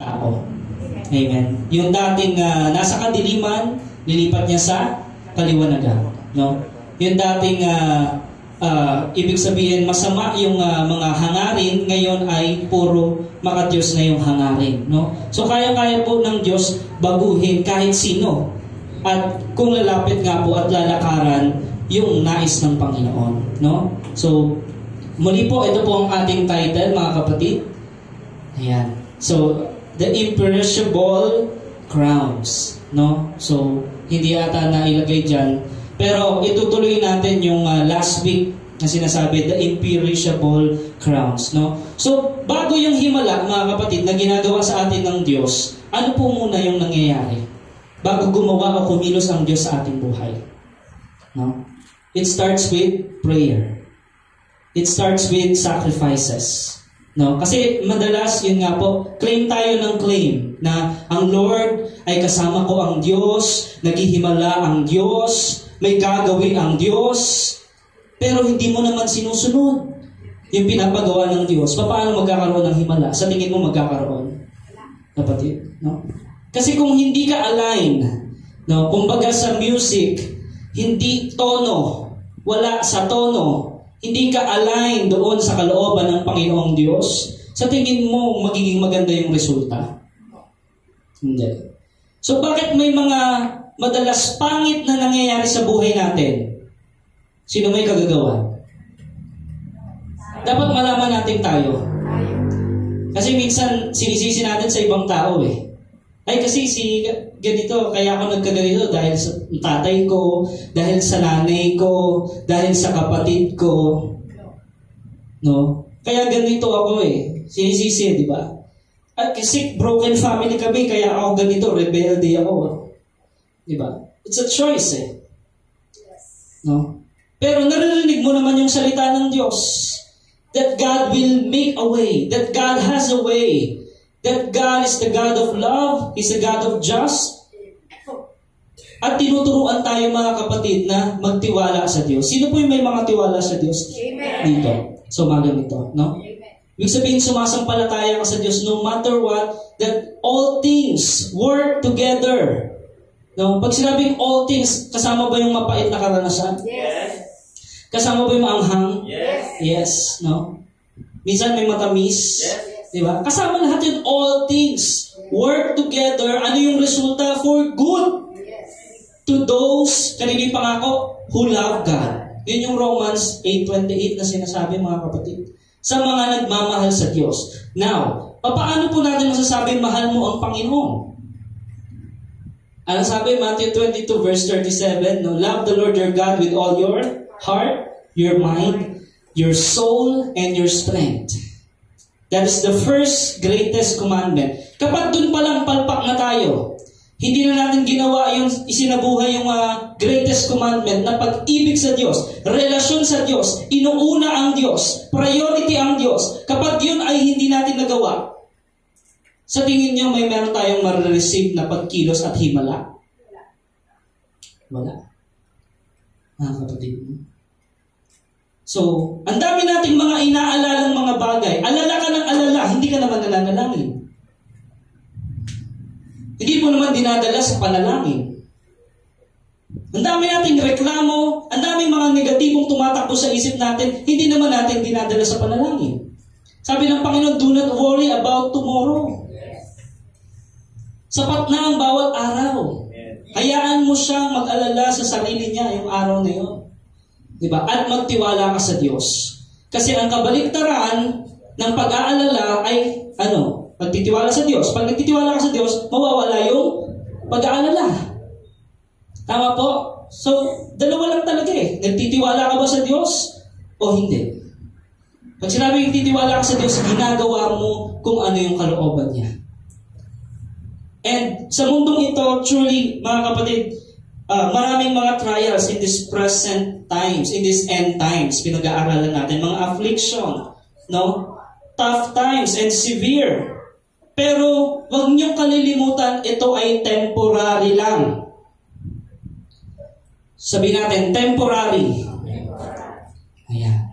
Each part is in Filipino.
tao. Amen. Yung dating nasa kadiliman, nilipat niya sa kaliwanagan. No? Yung dating ibig sabihin masama yung mga hangarin, ngayon ay puro makadiyos na yung hangarin. No? So kaya-kaya po ng Diyos baguhin kahit sino. At kung lalapit nga po at lalakaran yung nais ng Panginoon. No? So muli po, ito po ang ating title, mga kapatid. Ayan. So, the imperishable crowns. No? So, hindi ata nailagay dyan. Pero itutuloy natin yung last week na sinasabi, the imperishable crowns. No? So, bago yung himala, mga kapatid, na ginagawa sa atin ng Diyos, ano po muna yung nangyayari? Bago gumawa o kumilos ang Diyos sa ating buhay. No? It starts with prayer. It starts with sacrifices. No? Kasi madalas, yun nga po, claim tayo ng claim na ang Lord ay kasama ko ang Diyos, naghihimala ang Diyos, may gagawin ang Diyos, pero hindi mo naman sinusunod yung pinapagawa ng Diyos. Paano magkakaroon ng himala? Sa tingin mo magkakaroon? Kapatid? No? Kasi kung hindi ka align, no? Kumbaga sa music, hindi tono, wala sa tono, hindi ka align doon sa kalooban ng Panginoong Diyos, sa tingin mo magiging maganda yung resulta? Hindi. So bakit may mga madalas pangit na nangyayari sa buhay natin? Sino may kagagawan? Dapat malaman natin tayo. Kasi minsan sinisisi natin sa ibang tao eh. Ay kasi si ganito, kaya ako nagkaganito dahil sa tatay ko, dahil sa nanay ko, dahil sa kapatid ko. No? Kaya ganito ako eh. Sinisisi, di ba? At kasi broken family kami, kaya ako ganito, rebelde ako. Di ba? It's a choice eh. No? Pero naririnig mo naman yung salita ng Diyos. That God will make a way. That God has a way. That God is the God of love, He's the God of just. At tinuturuan tayo mga kapatid na magtiwala sa Diyos. Sino po yung may mga tiwala sa Diyos? Amen. Dito. So maganito, no? Ibig sabihin, sumasampalataya ka sa Diyos no matter what, that all things work together. No? Pag sinabing all things, kasama ba yung mapait na karanasan? Yes. Kasama ba yung maanghang? Yes. Yes, no? Minsan may matamis. Yes. Diba? Kasama lahat yun, all things work together. Ano yung resulta? For good. Yes. To those, kanina yung pangako, who love God. Yun yung Romans 8:28 na sinasabi, mga kapatid. Sa mga nagmamahal sa Diyos. Now, paano po natin masasabi mahal mo ang Panginoon? Ano sabi? Matthew 22 verse 37, no? Love the Lord your God with all your heart, your mind, your soul, and your strength. That is the first greatest commandment. Kapag dun palang palpak na tayo, hindi na natin ginawa yung isinabuhay yung greatest commandment na pag-ibig sa Diyos, relasyon sa Diyos, inuuna ang Diyos, priority ang Diyos. Kapag yun ay hindi natin nagawa, sa tingin nyo may meron tayong ma-receive na pagkilos at himala? Wala. Kapatid mo. So, ang dami nating mga inaalalang mga bagay. Alala ka ng alala, hindi ka naman nananalangin. Hindi mo naman dinadala sa panalangin. Ang dami nating reklamo, ang dami mga negatibong tumatakbo sa isip natin, hindi naman natin dinadala sa panalangin. Sabi ng Panginoon, do not worry about tomorrow. Sapat na ang bawat araw. Hayaan mo siyang mag-alala sa sarili niya yung araw na yun. Diba? At magtiwala ka sa Diyos. Kasi ang kabaliktaran ng pag-aalala ay, pagtitiwala sa Diyos. Pag nagtitiwala ka sa Diyos, mawawala yung pag-aalala. Tama po? So, dalawa lang talaga eh. Nagtitiwala ka ba sa Diyos o hindi? Pag sinabi nagtitiwala ka sa Diyos, ginagawa mo kung ano yung kalooban niya. And sa mundong ito, truly, mga kapatid, maraming mga trials in this present times, in this end times, pinag-aaralan natin, mga affliction, no? Tough times and severe. Pero, wag niyong kalilimutan, ito ay temporary lang. Sabihin natin, temporary. Ayan.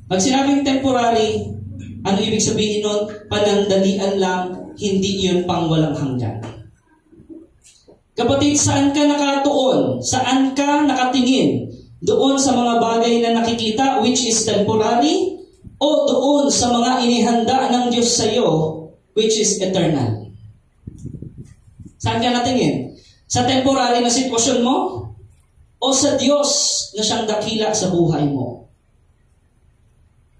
Pag sinabing temporary, ano ibig sabihin nun? Panandalian lang hindi yun pang walang hanggan. Kapatid, saan ka nakatuon? Saan ka nakatingin? Doon sa mga bagay na nakikita, which is temporary, o doon sa mga inihanda ng Diyos sa iyo, which is eternal? Saan ka natingin? Sa temporary na sitwasyon mo? O sa Diyos na siyang dakila sa buhay mo?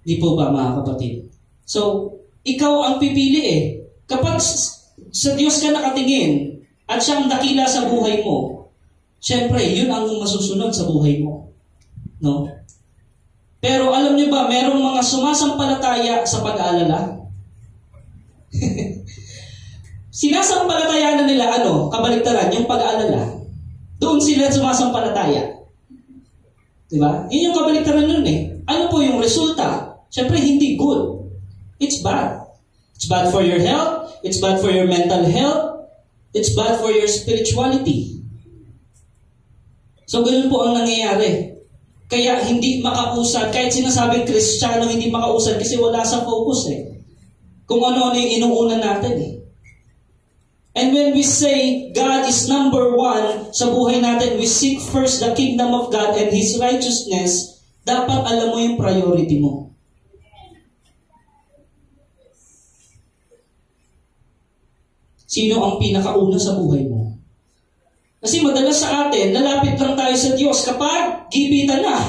Di po ba, mga kapatid? So, ikaw ang pipili eh. Kapag sa Diyos ka nakatingin at siya ang dakila sa buhay mo, syempre, yun ang masusunod sa buhay mo. No? Pero alam niyo ba, merong mga sumasampalataya sa pag-aalala? Sinasampalataya na nila, kabaligtaran, yung pag-aalala. Doon sila sumasampalataya. Diba? Yun yung kabaligtaran nun eh. Ano po yung resulta? Syempre, hindi good. It's bad. It's bad for your health. It's bad for your mental health. It's bad for your spirituality. So, ganun po ang nangyayari. Kaya hindi makausad. Kahit sinasabing Kristiyano, hindi makausad kasi wala sa focus eh. Kung ano-ano yung inuuna natin eh. And when we say God is number one sa buhay natin, we seek first the kingdom of God and His righteousness, dapat alam mo yung priority mo. Sino ang pinakauna sa buhay mo? Kasi madalas sa atin, lalapit lang tayo sa Diyos kapag gipitan na.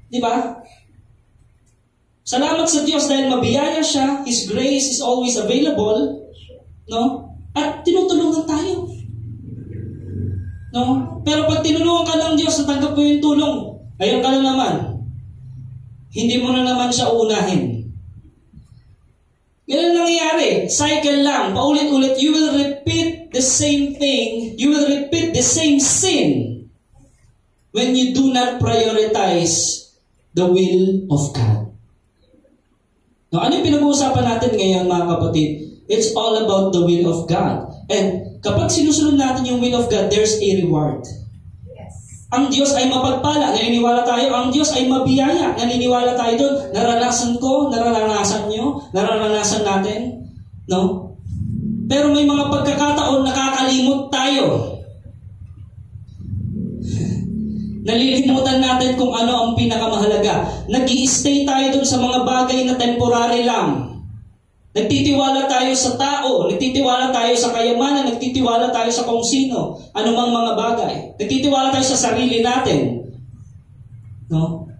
Di ba? Salamat sa Diyos dahil mabiyaya siya, His grace is always available, no? At tinutulungan tayo. No? Pero pag tinulungan ka ng Diyos, natanggap ko yung tulong, ayun ka na naman. Hindi mo na naman siya uunahin. Ganun nangyayari. Cycle lang. Paulit-ulit. You will repeat the same thing. You will repeat the same sin when you do not prioritize the will of God. Now, ano yung pinag-uusapan natin ngayon, mga kapatid? It's all about the will of God. And kapag sinusunod natin yung will of God, there's a reward. Ang Diyos ay mapagpala, naniniwala tayo. Ang Diyos ay mabiyaya, naniniwala tayo doon. Naranasan ko, naranasan nyo, naranasan natin. No? Pero may mga pagkakataon nakakalimot tayo. Nalilimutan natin kung ano ang pinakamahalaga. Nag-i-stay tayo doon sa mga bagay na temporary lang. Nagtitiwala tayo sa tao, nagtitiwala tayo sa kayamanan, nagtitiwala tayo sa kung sino, anumang mga bagay. Nagtitiwala tayo sa sarili natin. No?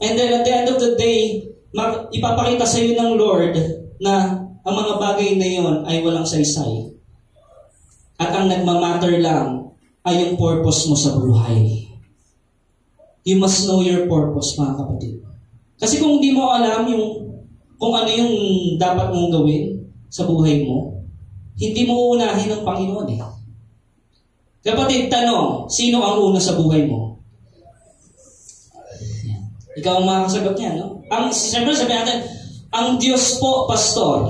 And then at the end of the day, ipapakita sa iyo ng Lord na ang mga bagay na yon ay walang saysay. At ang nagmamatter lang ay yung purpose mo sa buhay. You must know your purpose, mga kapatid. Kasi kung hindi mo alam kung ano yung dapat mong gawin sa buhay mo, hindi mo uunahin ng Panginoon eh. Kapatid, tanong, sino ang una sa buhay mo? Ikaw ang makakasagot niya, no? Siyempre sabi natin, ang Diyos po, pastor.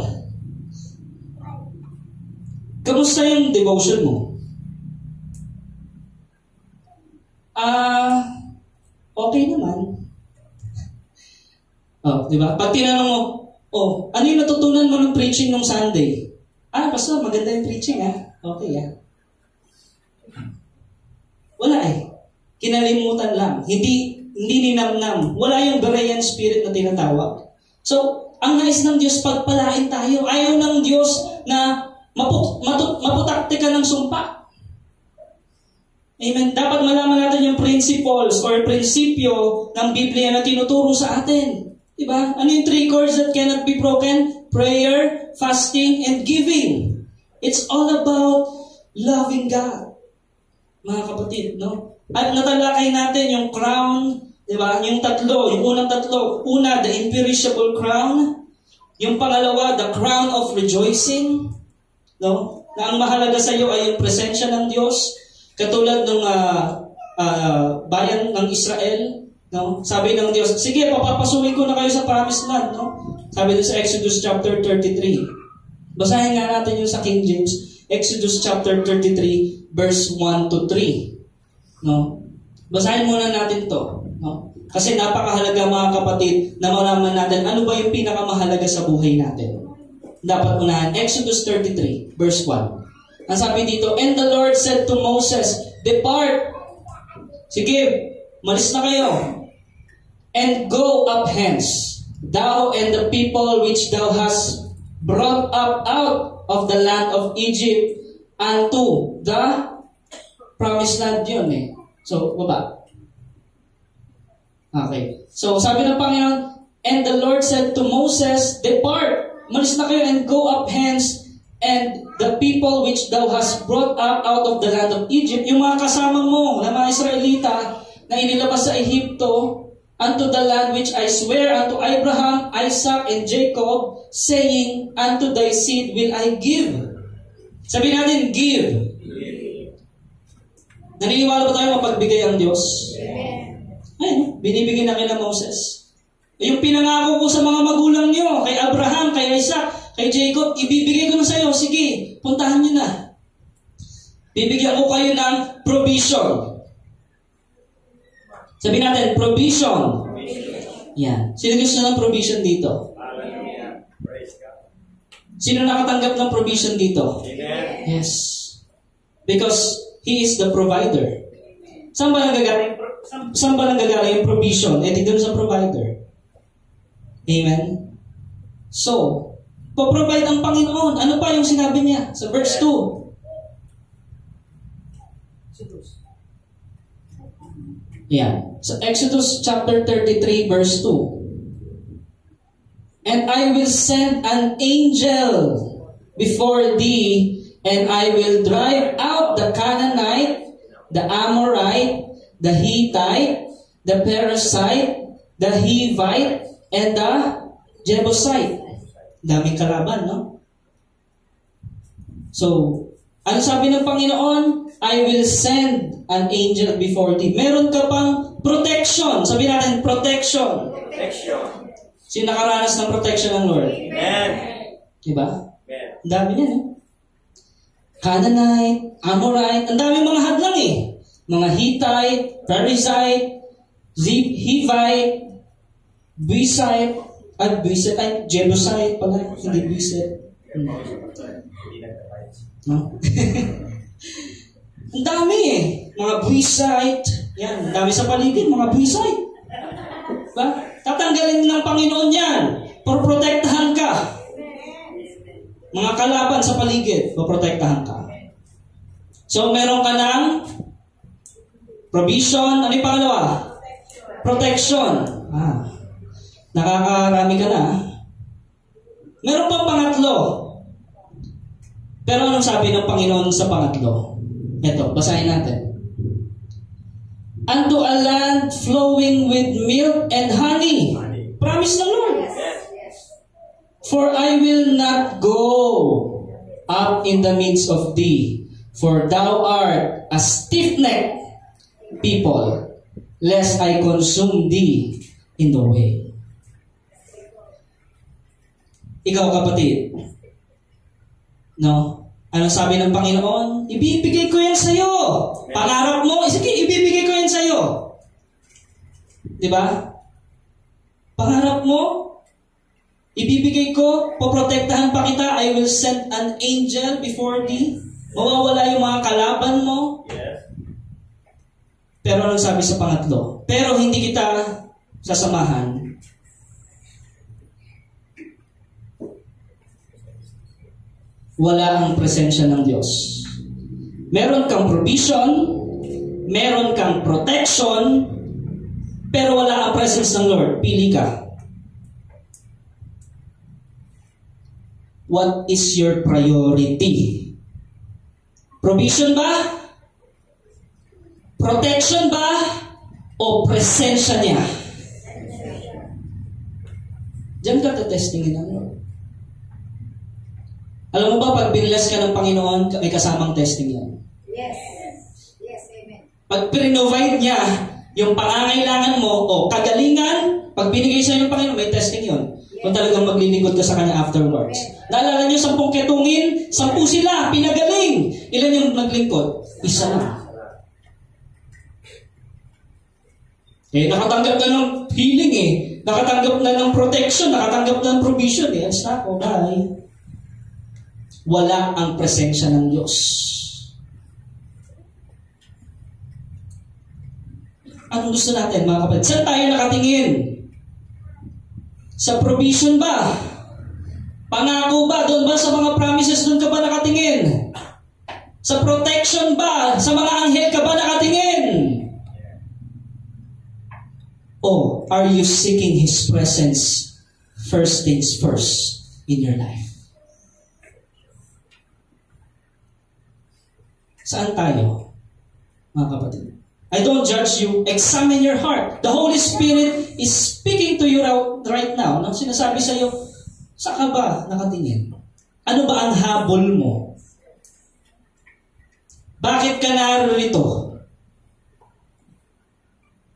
Kamusta yung devotion mo? Okay naman. Di ba? Pag tinanong mo, ano yung natutunan mo ng preaching nung Sunday? Pastor, maganda yung preaching, Okay, Wala eh. Kinalimutan lang. Hindi ninamnam. Wala yung Berean spirit na tinatawag. So, ang nais ng Diyos, pagpalain tayo. Ayaw ng Diyos na maputakte ka ng sumpa. Amen. Dapat malaman natin yung principles or prinsipyo ng Biblia na tinuturo sa atin. Diba? Ano yung 3 chords that cannot be broken? Prayer, fasting, and giving. It's all about loving God. Mga kapatid, no? At natalakay natin yung crown, diba? Yung tatlo, yung unang tatlo. Una, the imperishable crown. Yung pangalawa, the crown of rejoicing. No? Na ang mahalaga sa iyo ay yung presensya ng Diyos. Katulad ng bayan ng Israel. No? Sabi ng Diyos, sige, papapasukin ko na kayo sa promised land. No? Sabi din sa Exodus chapter 33. Basahin nga natin yung sa King James. Exodus chapter 33, verse 1 to 3. No? Basahin muna natin to. No? Kasi napakahalaga, mga kapatid, na malaman natin ano ba yung pinakamahalaga sa buhay natin. dapat unahan. Exodus 33, verse 1. Ang sabi dito, "And the Lord said to Moses, Depart. Sige, malis na kayo. And go up hence, thou and the people which thou hast brought up out of the land of Egypt unto the promised land." Yun eh. So, baba. Okay. So, sabi ng Panginoon, "And the Lord said to Moses, Depart, malis na kayo and go up hence, and the people which thou hast brought up out of the land of Egypt," yung mga kasama mo na mga Israelita na inilabas sa Ehipto, "unto the land which I swear unto Abraham, Isaac, and Jacob, saying, Unto thy seed will I give." Sabi natin, give. Naniniwala ba tayo mapagbigay ang Diyos? Ay, binibigay na kina Moses. Yung pinangako ko sa mga magulang niyo, kay Abraham, kay Isaac, kay Jacob, ibibigay ko na sa iyo. Sige, puntahan niyo na. Bibigyan ko kayo ng provision. Sabi natin, provision. Yan. Sino gusto ng provision dito? Sino nakatanggap ng provision dito? Yes. Because He is the provider. Saan ba nanggagaling yung provision? Eh, dito sa provider. Amen? So, po-provide ang Panginoon. Ano pa yung sinabi niya sa verse 2? Yeah. So, Exodus chapter 33, verse 2. "And I will send an angel before thee, and I will drive out the Canaanite, the Amorite, the Hittite, the Perizzite, the Hivite, and the Jebusite." Daming kalaban, no? So, ano sabi ng Panginoon? "I will send an angel before thee." Meron ka pang protection. Sabi natin, protection. Sino nakaranas ng protection ng Lord? Amen. Diba? Ang dami niya, no? Canaanite, Amorite, ang daming mga hadlang eh. Mga Hittite, Perizzite, Hivite, Buisite, Jebusite pala, hindi Buisite. No? Ang dami eh. Mga Buisite, yan, ang dami sa paligid, mga Buisite. Diba? Tatanggalin ng Panginoon yan. Protektahan ka. Mga kalaban sa paligid, poprotektahan ka. So, meron ka ng provision. Ano yung pangalawa? Protection. Nakakarami ka na. Meron pang pangatlo. Pero anong sabi ng Panginoon sa pangatlo? Ito, basahin natin. "Unto a land flowing with milk and honey." Promise ng Lord. "For I will not go up in the midst of thee, for thou art a stiff-necked people, lest I consume thee in the way." Ikaw, kapatid, no? Anong sabi ng Panginoon? Ibibigay ko yan sa'yo. Pangarap mo, sige, ibibigay ko yan sa'yo. Diba? Pangarap mo, ibibigay ko, poprotektahan pa kita, I will send an angel before thee. Mawawala yung mga kalaban mo. Pero anong sabi sa pangatlo? Pero hindi kita sasamahan. Wala ang presensya ng Diyos. Meron kang provision, meron kang protection, pero wala ang presence ng Lord. Pili ka. What is your priority? Provision ba? Protection ba? O presensya niya? Diyan ka testingin ng Lord. Alam mo ba, pag binilas ka ng Panginoon, may kasamang testing yan. Yes. Yes, amen. Pag provide niya yung pangangailangan mo o kagalingan, pag binigay sa'yo ng Panginoon, may testing yun. Kung talagang maglilingkod ka sa Kanya afterwards. Naalala niyo, 10 ketungin, 10 sila, pinagaling. Ilan yung naglingkod? Isa lang. Nakatanggap na ng healing Nakatanggap na ng protection, nakatanggap na ng provision Basta ako, bye. wala ang presensya ng Diyos. Anong gusto natin, mga kapatid? Saan tayo nakatingin? Sa provision ba? Pangako ba? Doon ba sa mga promises doon ka ba nakatingin? Sa protection ba? Sa mga anghel ka ba nakatingin? Or are you seeking His presence first things first in your life? Saan tayo, mga kapatid? I don't judge you. Examine your heart. The Holy Spirit is speaking to you right now. Nang sinasabi sa iyo, saan ka ba nakatingin? Ano ba ang habol mo? Bakit ka narito?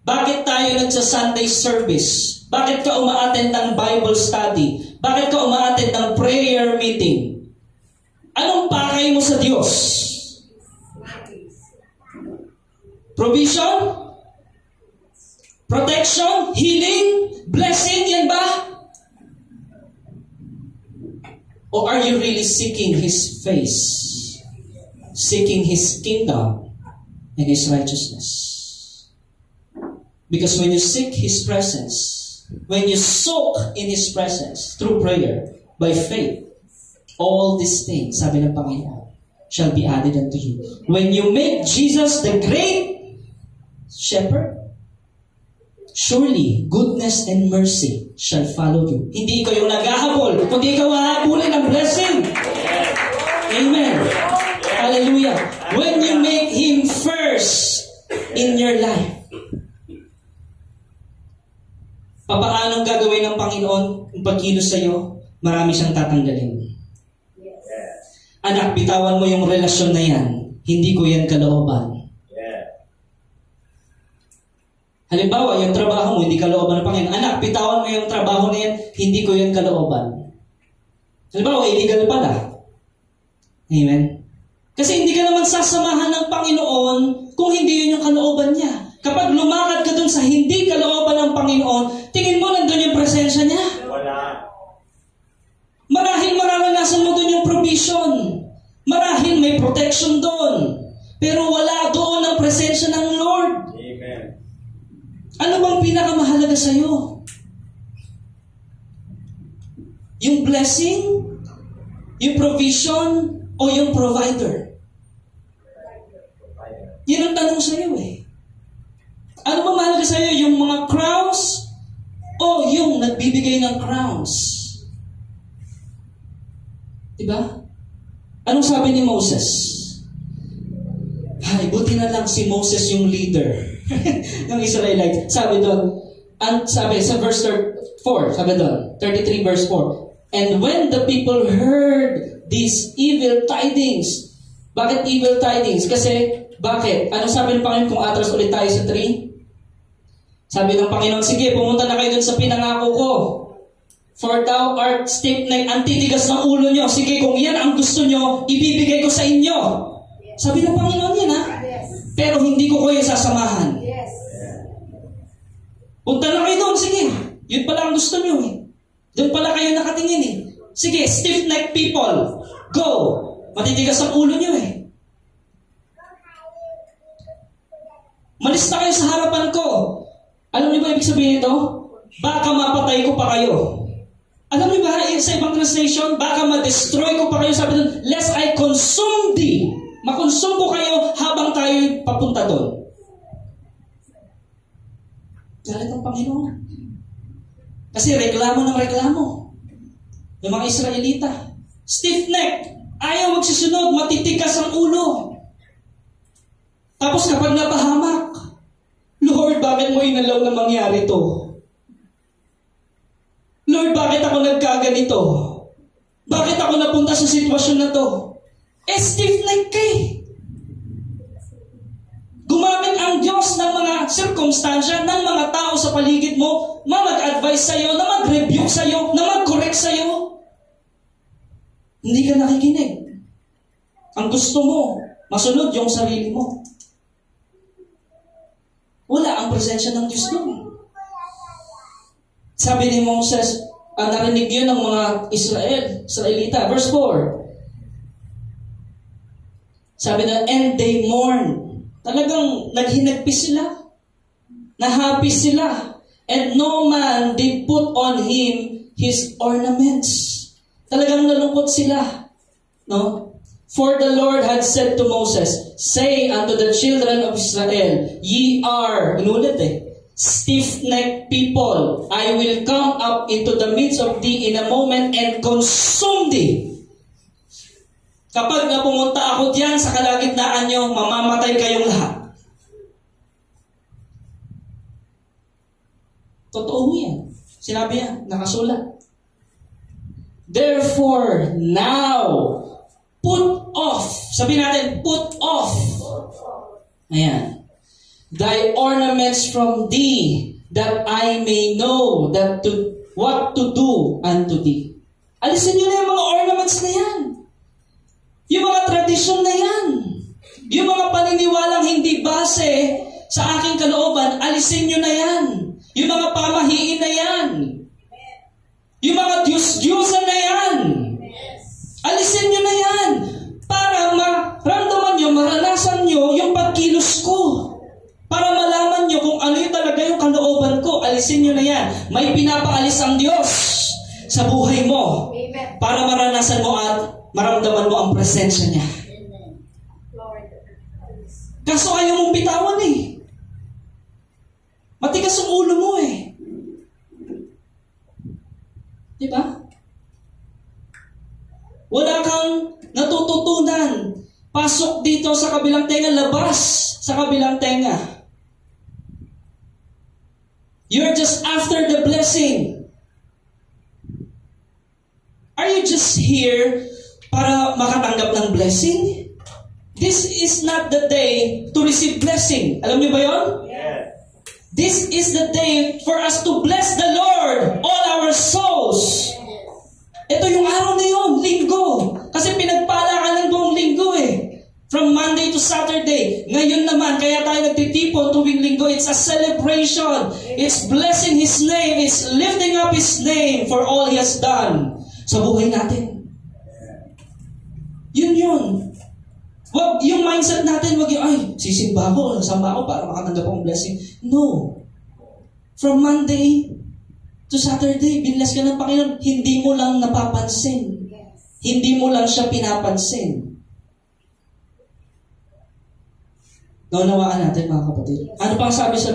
Bakit tayo nagsa-Sunday service? Bakit ka uma-attend ng Bible study? Bakit ka uma-attend ng prayer meeting? Anong pakay mo sa Diyos? Provision? Protection? Healing? Blessing? Yan ba? Or are you really seeking His face? Seeking His kingdom and His righteousness? Because when you seek His presence, when you soak in His presence through prayer, by faith, all these things, sabi ng Panginoon, shall be added unto you. When you make Jesus the great shepherd, surely goodness and mercy shall follow you. Hindi ikaw yung naghahabol, kundi ikaw hahabulin ng blessing. Amen. Hallelujah. When you make Him first in your life, papaanong gagawin ng Panginoon ang pagkilos sa iyo? Marami siyang tatanggalin. Anak, bitawan mo yung relasyon na yan. Hindi ko yan kalooban. Halimbawa, yung trabaho mo, hindi kalooban ng Panginoon. Anak, bitawan mo yung trabaho na yan, hindi ko yan kalooban. Halimbawa, illegal pala. Amen? Kasi hindi ka naman sasamahan ng Panginoon kung hindi yun yung kalooban niya. Kapag lumakad ka dun sa hindi kalooban ng Panginoon, tingin mo nandun yung presensya niya. Wala. Marahil mararanasan mo dun yung provision. Marahil may protection dun. Pero wala doon ang presensya ng Lord. Amen. Ano bang pinakamahalaga sa'yo? Yung blessing? Yung provision? O yung provider? Yan ang tanong sa'yo eh. Ano ba mahalaga sa'yo? Yung mga crowns? O yung nagbibigay ng crowns? Diba? Anong sabi ni Moses? Ay, buti na lang si Moses yung leader ng Israelite. Sabi doon, sabi sa verse 4, sabi doon, 33 verse 4, and when the people heard these evil tidings, bakit evil tidings? Kasi, bakit? Anong sabi ng Panginoon kung atras ulit tayo sa 3? Sabi ng Panginoon, sige, pumunta na kayo dun sa pinangako ko. For thou art stiff-necked, ang titigas ng ulo nyo. Sige, kung yan ang gusto nyo, ibibigay ko sa inyo. Sabi ng Panginoon yan, ha? Pero hindi ko kayo sasamahan. Punta na kayo doon, sige. Yun pala ang gusto nyo, eh. Doon pala kayo nakatingin, eh. Sige, stiff-necked people, go. Matitigas ang ulo nyo, eh. Malis na kayo sa harapan ko. Alam niyo ba ibig sabihin ito? Baka mapatay ko pa kayo. Alam niyo ba sa ibang translation? Baka ma-destroy ko pa kayo. Sabi doon, lest I consume thee. Makonsume ko kayo habang tayo papunta doon. Galit ang Panginoon. Kasi reklamo ng reklamo. Yung mga Israelita. Stiff-necked. Ayaw magsisunod. Matitikas ang ulo. Tapos kapag napahamak, Lord, bakit mo inalaw na mangyari to? Lord, bakit ako nagkaganito? Bakit ako napunta sa sitwasyon na to? Stiff-necked ka eh. Gumamit ang Diyos ng mga circumstansya, ng mga tao sa paligid mo, na mag-advise sa'yo, na mag-rebuke sa'yo, na mag-correct sa'yo. Hindi ka nakikinig. Ang gusto mo, masunod yung sarili mo. Wala ang presensya ng Diyos doon. Sabi ni Moses, narinig yun ng mga Israelita. Verse 4, Sabi na, and they mourn. Talagang naghinagpis sila. Nahappy sila. And no man did put on him his ornaments. Talagang nalungkot sila. No? For the Lord had said to Moses, say unto the children of Israel, ye are, inulit stiff-necked people. I will come up into the midst of thee in a moment and consume thee. Kapag nga pumunta ako diyan sa kalagitnaan nyo, mamamatay kayong lahat. Totoo yan. Sinabi yan, nakasulat. Therefore, now, put off. Sabi natin, put off. Ayan. Thy ornaments from thee, that I may know what to do unto thee. Alisin nyo na yung mga ornaments na yan. Yung mga tradisyon na yan. Yung mga paniniwalang hindi base sa aking kalooban, alisin nyo na yan. Yung mga pamahiin na yan. Yung mga Diyos-Diyosan na yan. Alisin nyo na yan. Para maramdaman nyo, maranasan nyo yung pagkilos ko. Para malaman nyo kung ano yung talaga yung kalooban ko. Alisin nyo na yan. May pinapaalis ang Diyos sa buhay mo. Amen. Para maranasan mo at maramdaman mo ang presensya niya. Kaso ayaw mong bitawan Matigas ang ulo mo Diba? Wala kang natututunan. Pasok dito sa kabilang tenga, labas sa kabilang tenga. You're just after the blessing. Are you just here para makatanggap ng blessing? This is not the day to receive blessing. Alam niyo ba yon? Yes. This is the day for us to bless the Lord, all our souls. Ito yung araw na yun, linggo. Kasi pinagpala ka ng buong linggo From Monday to Saturday. Ngayon naman, kaya tayo nagtitipon tuwing linggo. It's a celebration. It's blessing His name. It's lifting up His name for all He has done sa buhay natin. Yun. Wag, yung mindset natin, wag yung, ay, sisimba ako, nasamba ako para makatanggap akong blessing. No. From Monday to Saturday, binless ka ng Panginoon, hindi mo lang napapansin. Hindi mo lang siya pinapansin. Naunawaan natin, mga kapatid. Ano pang sabi sa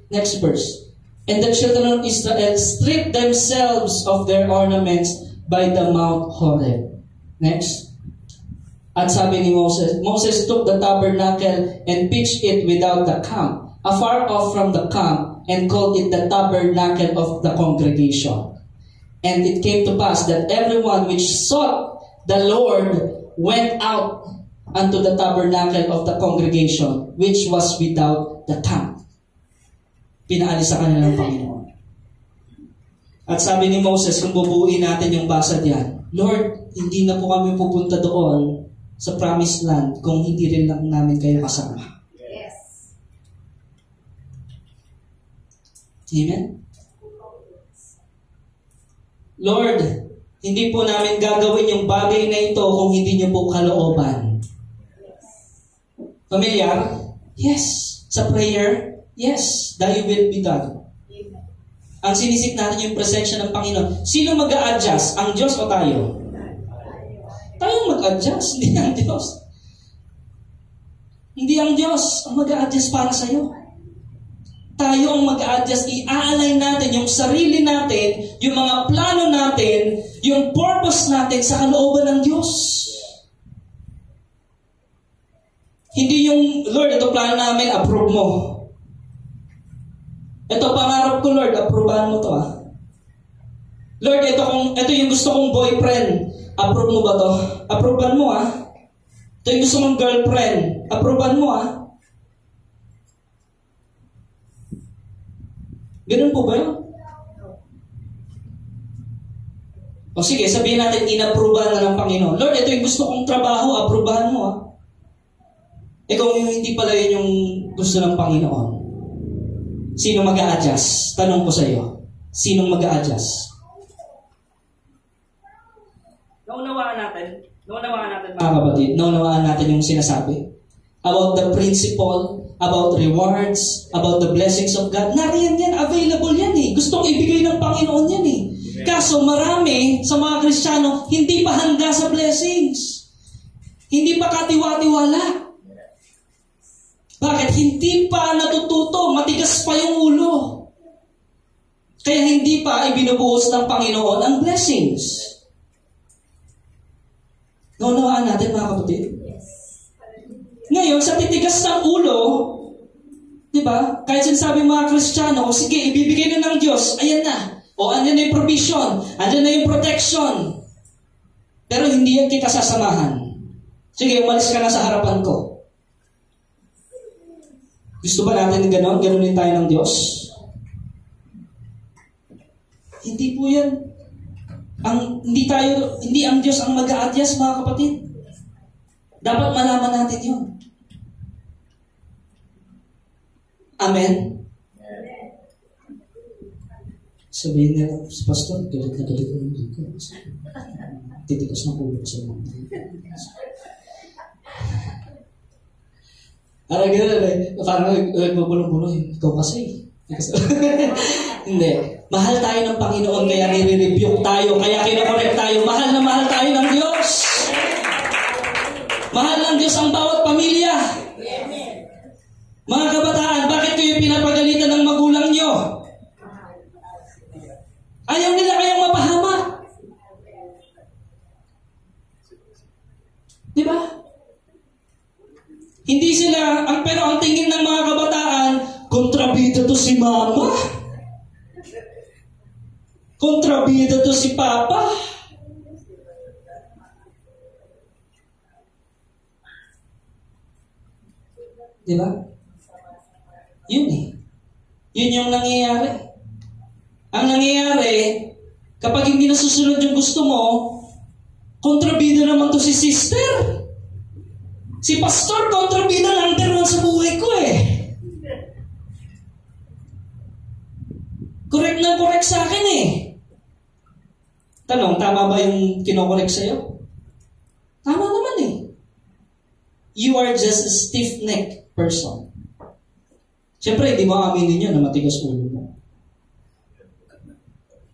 next verse? And the children of Israel stripped themselves of their ornaments by the Mount Horeb. Next. At sabi ni Moses took the tabernacle and pitched it without the camp, afar off from the camp, and called it the tabernacle of the congregation. And it came to pass that everyone which sought the Lord went out unto the tabernacle of the congregation, which was without the camp. Pinaalis sa kanila ng Panginoon. At sabi ni Moses, kung bubuuin natin yung basa diyan, Lord, hindi na po kami pupunta doon sa promised land kung hindi rin lang namin kayo kasama. Yes. Amen? Lord, hindi po namin gagawin yung bagay na ito kung hindi niyo po kalooban. Familiar? Yes. Sa prayer? Yes. Thy will be done. Ang sinisik natin yung presensya ng Panginoon. Sino mag-a-adjust? Ang Diyos o tayo? Tayong mag-adjust, hindi ang Diyos. Hindi ang Diyos ang mag-a-adjust para sa'yo. Tayo ang mag-a-adjust. I-align natin yung sarili natin, yung mga plano natin, yung purpose natin sa kalooban ng Diyos. Hindi yung, Lord, ito plano namin, approve mo. Ito pangarap ko, Lord, approvean mo to Lord, ito yung gusto kong boyfriend. Approve mo ba to? Approvean mo Ito yung gusto mong girlfriend. Approvean mo Ganun po ba yun? O sige, sabihin natin, inapprovean na ng Panginoon. Lord, ito yung gusto kong trabaho. Approvean mo kung hindi pala yun yung gusto ng Panginoon, sino mag-a-adjust? Tanong ko sa iyo. Sinong mag-a-adjust? Naunawaan natin, Naunawaan natin mga kapatid, naunawaan natin yung sinasabi about the principle, about rewards, about the blessings of God. Nariyan yan, available yan eh. Gustong ibigay ng Panginoon yan eh. Kaso marami sa mga Kristiyano, hindi pa handa sa blessings. Hindi pa katiwa-tiwala. Bakit? Hindi pa natututo, matigas pa yung ulo. Kaya hindi pa ibinubuhos ng Panginoon ang blessings. Naunawaan natin mga kapatid. Ngayon, sa titigas ng ulo, di ba? Kahit sinasabi mga Kristiyano, o sige, ibibigay na ng Diyos, ayan na. O andyan na yung provision, andyan na yung protection. Pero hindi yan kita sasamahan. Sige, umalis ka na sa harapan ko. Gusto ba natin gano'n? Gano'n tayo ng Diyos? Hindi po yan. Hindi ang Diyos ang mag-aadyas, mga kapatid. Dapat malaman natin yun. Amen? Sabihin nila, Pastor, galit na galit ang dito. Titigas ng ulo sa mga. Parang gano'n eh. Parang nagpupulong-pulong. Ikaw kasi. Hindi. Mahal tayo ng Panginoon, kaya nire-rebuke tayo, kaya kinakorek tayo. Mahal na mahal tayo ng Diyos. Mahal ng Diyos ang bawat pamilya. Mga kabataan, bakit kayo pinapagalitan ng magulang nyo? Ayaw nila kayong mapahamak. Di ba? Hindi sila, pero ang tingin ng mga kabataan, kontrabida to si mama. Kontrabida to si papa. Di ba? Yun eh. Yun yung nangyayari. Ang nangyayari, kapag hindi nasusunod yung gusto mo, kontrabida naman to si sister. Si pastor, kontrabida number 1 sa buhay ko eh. Correct na correct sa akin eh. Tanong, tama ba yung kinokorek sa'yo? Tama naman eh. You are just a stiff-necked person. Siyempre, hindi mo aminin yun na matigas ulo mo.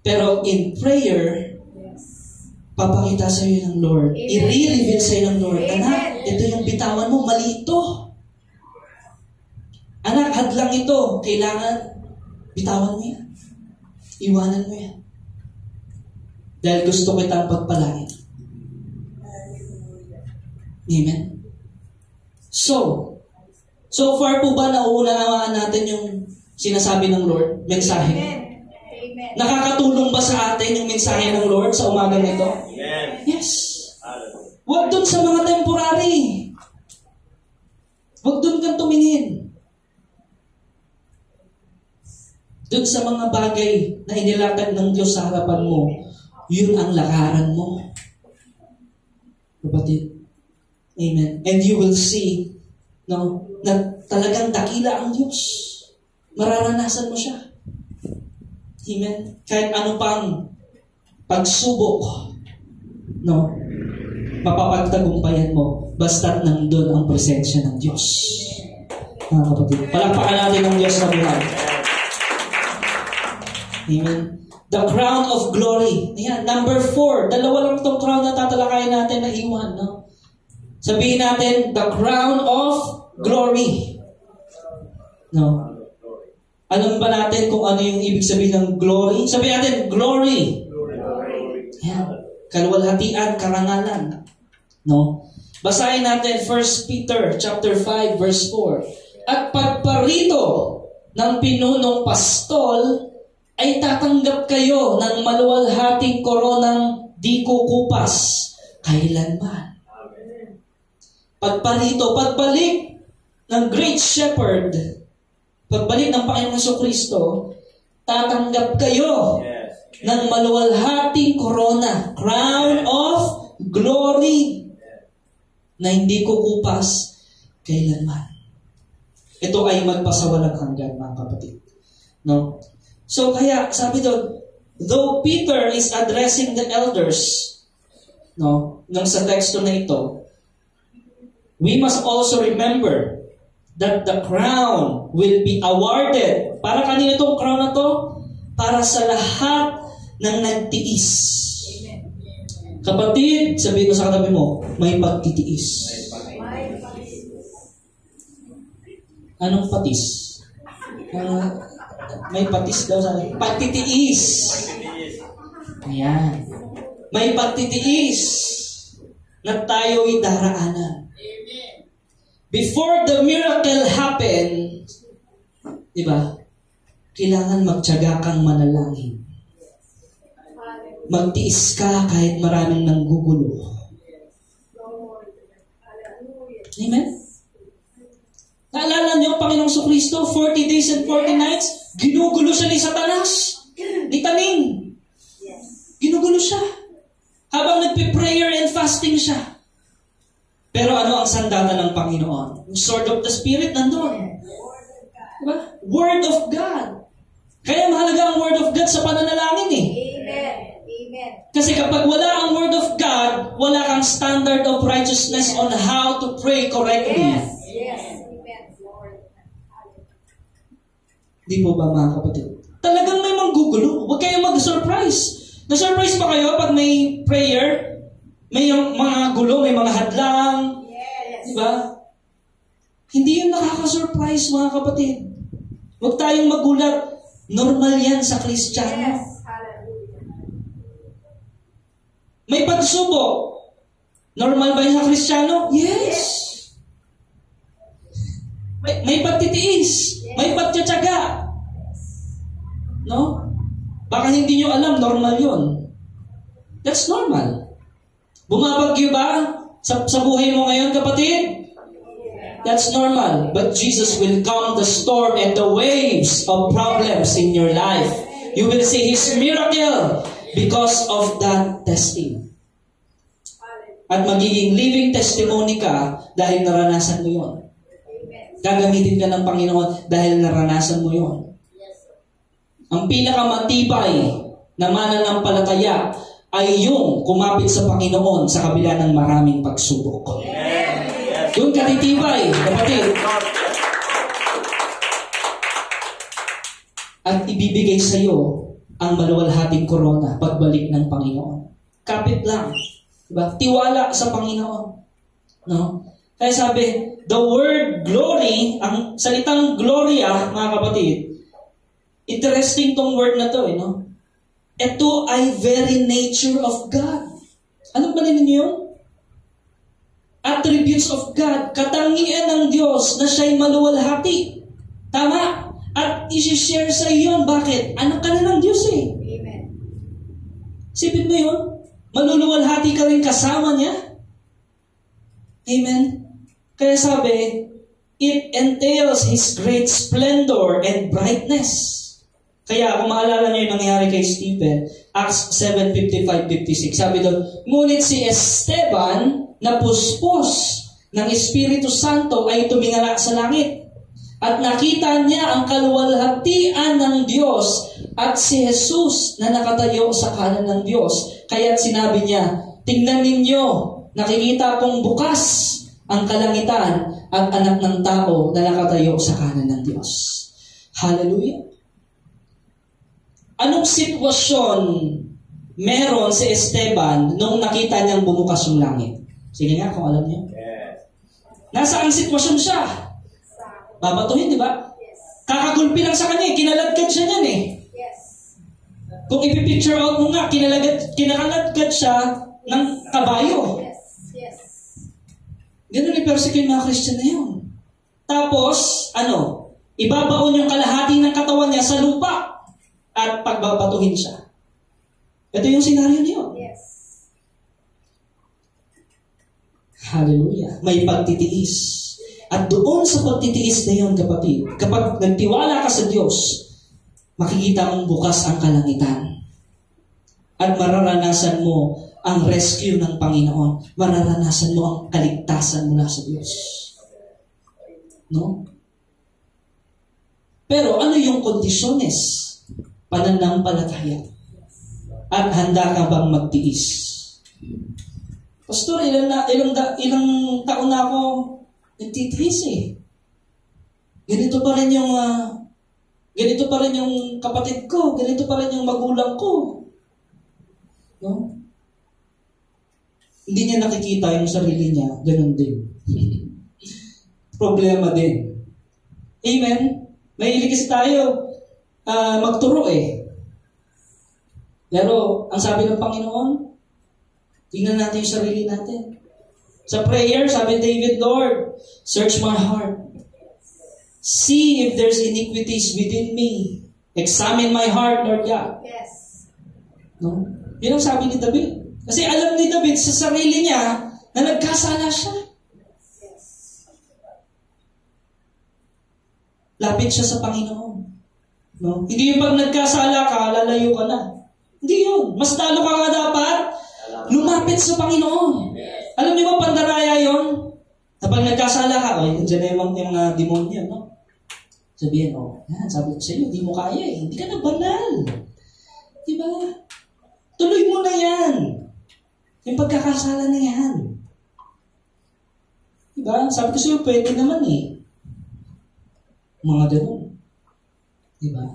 Pero in prayer, papakita sa'yo ng Lord. I-reveal sa'yo ng Lord. Anak, ito yung bitawan mo, mali ito. Anak, hadlang ito. Kailangan bitawan mo yan. Iwanan mo yan. Dahil gusto kitang pagpalain. Amen? So far po ba nauunawaan natin yung sinasabi ng Lord? Mensahe? Amen. Nakakatulong ba sa atin yung mensahe ng Lord sa umagang ito? Amen. Yes. Huwag dun sa mga temporary. Huwag dun kang tumingin. Dun sa mga bagay na inilatag ng Diyos sa harapan mo, yun ang lakaran mo. Kapatid. Amen. And you will see, no, na talagang dakila ang Diyos. Mararanasan mo siya. Amen. Kahit ano pang pagsubok, no, mapapagtagumpayan mo, basta't nandun ang presensya ng Diyos. Mga kapatid, palakpakan natin ang Diyos na buhay. Amen. The crown of glory. Ayan, number 4. Dalawa lang itong crown na tatalakayin natin na iwan. No? Sabihin natin, the crown of glory. No? Alam ba natin kung ano yung ibig sabihin ng glory? Sabihin natin, glory. Ayan. Kaluwalhatian, karangalan. No? Basahin natin 1 Peter chapter 5 verse 4. At pagparito ng pinunong pastol ay tatanggap kayo ng maluwalhating koronang di kukupas kailanman. Pagparito, pagbalik ng Great Shepherd, pagbalik ng Panginoong Jesucristo, tatanggap kayo ng maluwalhating korona, crown of glory, na hindi kukupas kailanman. Ito ay magpasawalang hanggan, mga kapatid. No? So kaya, sabi doon, though Peter is addressing the elders, no, sa teksto na ito, we must also remember that the crown will be awarded. Para kanino itong crown na to? Para sa lahat ng nagtiis. Kapatid, sabihin mo sa katabi mo, may pagtitiis. Anong patis? May patis daw sa akin. Pagtitiis. Ayan. May pagtitiis na tayo'y daraanan. Before the miracle happen, di ba? Kailangan magtiyaga kang manalangin. Magtiis ka kahit maraming nanggugulo. Amen? Naalala niyo ang Panginoong Kristo, 40 days and 40 nights, ginugulo siya ni Satanas, ni Taning. Ginugulo siya. Habang nagpe-prayer and fasting siya. Pero ano ang sandata ng Panginoon? Yung sword of the Spirit nandun. Diba? Word of God. Kaya mahalaga ang Word of God sa pananalangin eh. Amen. Amen. Kasi kapag wala ang Word of God, wala kang standard of righteousness on how to pray correctly. Yes. Yes. Amen. Lord. Di po ba mga kapatid? Talagang may manggugulo. Huwag kayong mag-surprise. Na-surprise ba kayo pag may prayer? May mga gulo, may mga hadlang. Yes. Diba? Hindi yun nakaka-surprise mga kapatid. Huwag tayong magulat. Normal yan sa Kristiyano. Yes. Hallelujah. May pagsubok. Normal ba yan sa Kristiyano? Yes. May pagtitiis. May pagtsatsaga. No? Baka hindi nyo alam, normal yun. That's normal. Bumabagyo ba sa buhay mo ngayon, kapatid? That's normal. But Jesus will calm the storm and the waves of problems in your life. You will see His miracle because of that testing. At magiging living testimony ka dahil naranasan mo yun. Gagamitin ka ng Panginoon dahil naranasan mo yun. Ang pinakamatibay na mananampalataya ay yung kumapit sa Panginoon sa kabila ng maraming pagsubok. Yung katitibay, kapatid. At ibibigay sa iyo ang maluwalhating korona pagbalik ng Panginoon. Kapit lang. Diba? Tiwala sa Panginoon. No? Kaya sabi, the word glory, ang salitang gloria, mga kapatid, interesting tong word na to, no? Ito ay very nature of God. Alam ba ninyo yun? Attributes of God. Katangian ng Diyos na siya'y maluwalhati. Tama? At isi-share sa iyo. Bakit? Anak ka na ng Diyos eh. Amen. Sipin mo yun? Maluluwalhati ka rin kasama niya. Amen? Kaya sabi, it entails His great splendor and brightness. Kaya kung maalala niyo yung nangyari kay Stephen, Acts 7:55-56, sabi doon, ngunit si Esteban na puspos ng Espiritu Santo ay tumingala sa langit. At nakita niya ang kaluwalhatian ng Diyos at si Jesus na nakatayo sa kanan ng Diyos. Kaya't sinabi niya, tingnan ninyo, nakikita kong bukas ang kalangitan at anak ng tao na nakatayo sa kanan ng Diyos. Hallelujah! Anong sitwasyon meron si Esteban nung nakita niyang bumukas yung langit? Sige nga, kung alam niyo. Yes. Nasaan sitwasyon siya? Babatuhin, di ba? Yes. Kakagulpi lang sa kanya, kinaladkad siya niyan eh. Yes. Kung ipipicture out mo nga, kinakaladkad siya ng kabayo. Yes. Yes. Ganun i-persecute mga Christian na yun. Tapos, ibabaon yung kalahati ng katawan niya sa lupa at pagbabatuhin siya. Ito yung senaryo niyo. Yes. Hallelujah. May pagtitiis. At doon sa pagtitiis na yun, kapatid, kapag nagtiwala ka sa Diyos, makikita mong bukas ang kalangitan. At mararanasan mo ang rescue ng Panginoon. Mararanasan mo ang kaligtasan mula sa Diyos. No? Pero ano yung kondisyones? Pananampalataya. At handa ka bang magtiis? Pastor, ilang taon na ako nagtitiis eh. Ganito pa rin yung kapatid ko, ganito pa rin yung magulang ko. No? Hindi niya nakikita yung sarili niya, ganun din. Problema din. Amen? Mahilig kasi tayo magturo eh. Pero, ang sabi ng Panginoon, tingnan natin yung sarili natin. Sa prayer, sabi David, Lord, search my heart. See if there's iniquities within me. Examine my heart, Lord God. Yes. No? Yun ang sabi ni David. Kasi alam ni David sa sarili niya na nagkasala siya. Yes. Lapit siya sa Panginoon. No? Hindi yung pag nagkasala ka, lalayo ka na. Hindi yun. Mas lalo ka nga dapat lumapit sa Panginoon. Alam niyo ba, pandaraya yun? Kapag nagkasala ka, nandiyan na yung demonyo, no? Sabihin, sabi ko sa iyo, hindi mo kaya eh. Hindi ka na banal. Diba? Tuloy mo na yan. Yung pagkakasala na yan. Diba? Sabi ko sa iyo, pwede naman eh. Mga ganun. Diba?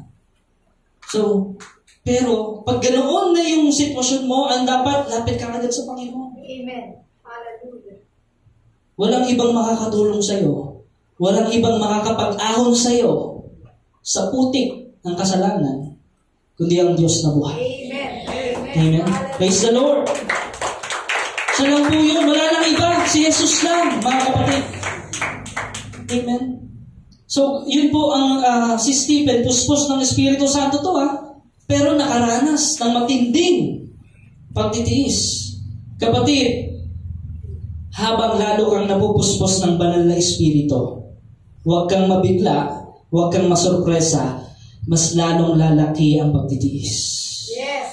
So, pero, pag ganoon na yung sitwasyon mo, ang dapat, lapit ka agad sa Panginoon. Amen. Hallelujah. Walang ibang makakatulong sa'yo. Walang ibang makakapag-ahon sa'yo sa putik ng kasalanan, kundi ang Diyos na buhay. Amen. Amen. Praise the Lord. Siya lang po yun. Wala lang iba. Si Jesus lang, mga kapatid. Amen. So, yun po ang si Stephen, puspos ng Espiritu Santo to pero nakaranas ng matinding pagtitiis. Kapatid, habang lalo kang napupuspos ng banal na Espiritu, huwag kang mabigla, huwag kang masurpresa, mas lalong lalaki ang pagtitiis. Yes.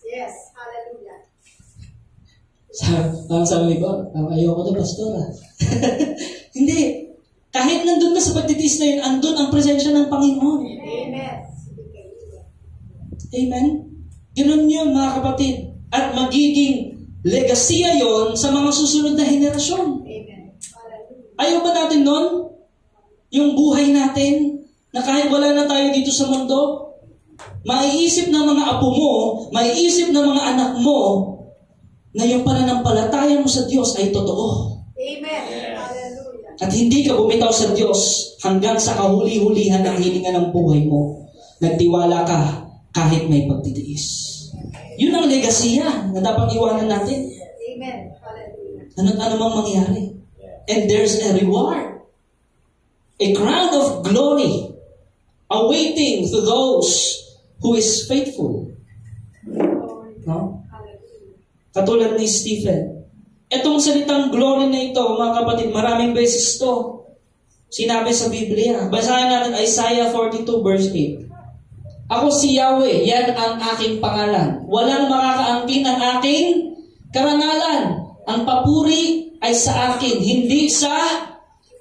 Yes. Hallelujah. Sabi ko, ayoko na, pastor. Hindi. Kahit nandun ka sa pagtitiis na yun, andun ang presensya ng Panginoon. Amen. Amen? Ganun yun, mga kapatid. At magiging legasiya yon sa mga susunod na henerasyon. Amen. Ayaw ba natin nun? Yung buhay natin, na kahit wala na tayo dito sa mundo, maiisip ng mga apo mo, maiisip ng mga anak mo, na yung pananampalataya mo sa Diyos ay totoo. Amen. Hallelujah. At hindi ka bumitaw sa Diyos hanggang sa kahuli-hulihan ng hininga ng buhay mo. Nagtiwala ka kahit may pagtitiis. Yun ang legasiya na dapat iwanan natin. Amen. Hallelujah. Ano mang mangyari. And there's a reward. A crown of glory awaiting to those who is faithful. No? Katulad ni Stephen. Itong salitang glory na ito, mga kapatid, maraming beses to sinabi sa Biblia. Basahin natin Isaiah 42 verse 8. Ako si Yahweh, yan ang aking pangalan. Walang makakaangkin ang aking karangalan. Ang papuri ay sa akin, hindi sa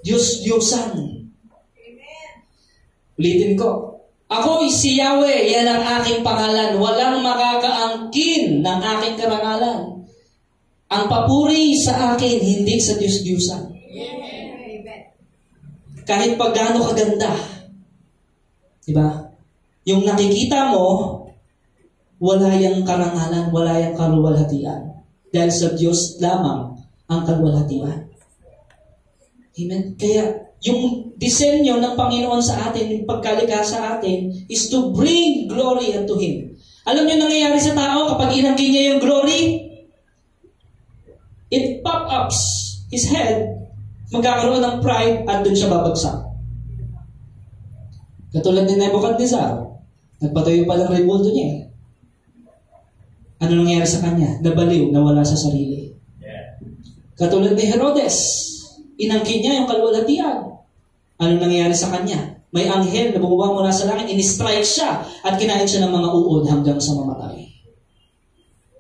Diyos-Diyosan. Ulitin ko. Ako si Yahweh, yan ang aking pangalan. Walang makakaangkin ng aking karangalan. Ang papuri sa akin, hindi sa Diyos-Diyosan. Kahit pag gaano kaganda. Diba? Yung nakikita mo, wala yung karangalan, wala yung kaluwalhatian. Dahil sa Diyos lamang ang kaluwalhatian. Amen? Kaya, yung disenyo ng Panginoon sa atin, yung pagkalikha sa atin, is to bring glory unto Him. Alam niyo nangyayari sa tao kapag inangkin niya yung glory? It pop-ups his head, magkakaroon ng pride, at dun siya babagsak. Katulad ni Nebuchadnezzar, nagpatayo pa lang rebulto niya eh. Ano nangyari sa kanya? Nabaliw, nawala sa sarili. Katulad ni Herodes, inangkin niya yung kaluwalhatian. Ano nangyari sa kanya? May anghel na bumaba mula sa langit, in-strike siya, at kinain siya ng mga uod hanggang sa mamatay.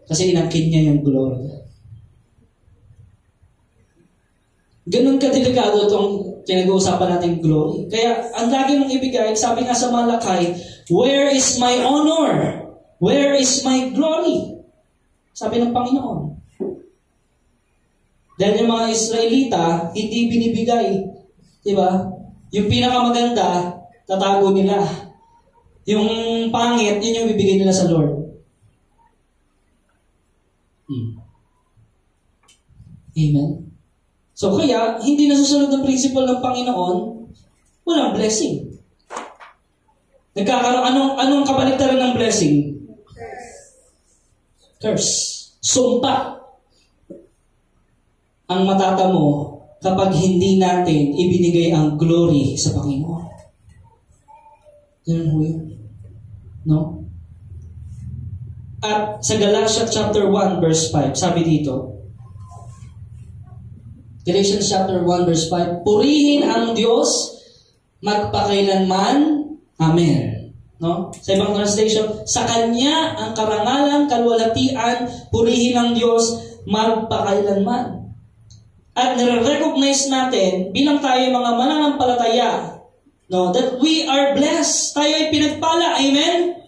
Kasi inangkin niya yung glory. Ganun kadelikado itong pinag-uusapan natin glory. Kaya, ang lagi mong ibigay, sabi nga sa Malakay, where is my honor? Where is my glory? Sabi ng Panginoon. Dahil yung mga Israelita, hindi binibigay. Diba? Yung pinakamaganda, tatago nila. Yung pangit, yun yung bibigay nila sa Lord. Amen? So kaya, hindi nasusunod ng principle ng Panginoon, walang blessing. Nagkakaroon, anong kabaliktaran ng blessing? Curse. Sumpa ang matatamo kapag hindi natin ibinigay ang glory sa Panginoon. Ganun ho yun. No? At sa Galatians chapter 1 verse 5, sabi dito, Galatians chapter 1 verse 5, purihin ang Diyos magpakailanman. Amen. No? Sa ibang translation, sa Kanya ang karangalan, kalwalhatian, purihin ang Diyos magpakailanman. At nire-recognize natin bilang tayo mga mananampalataya, no, that we are blessed. Tayo ay pinagpala. Amen?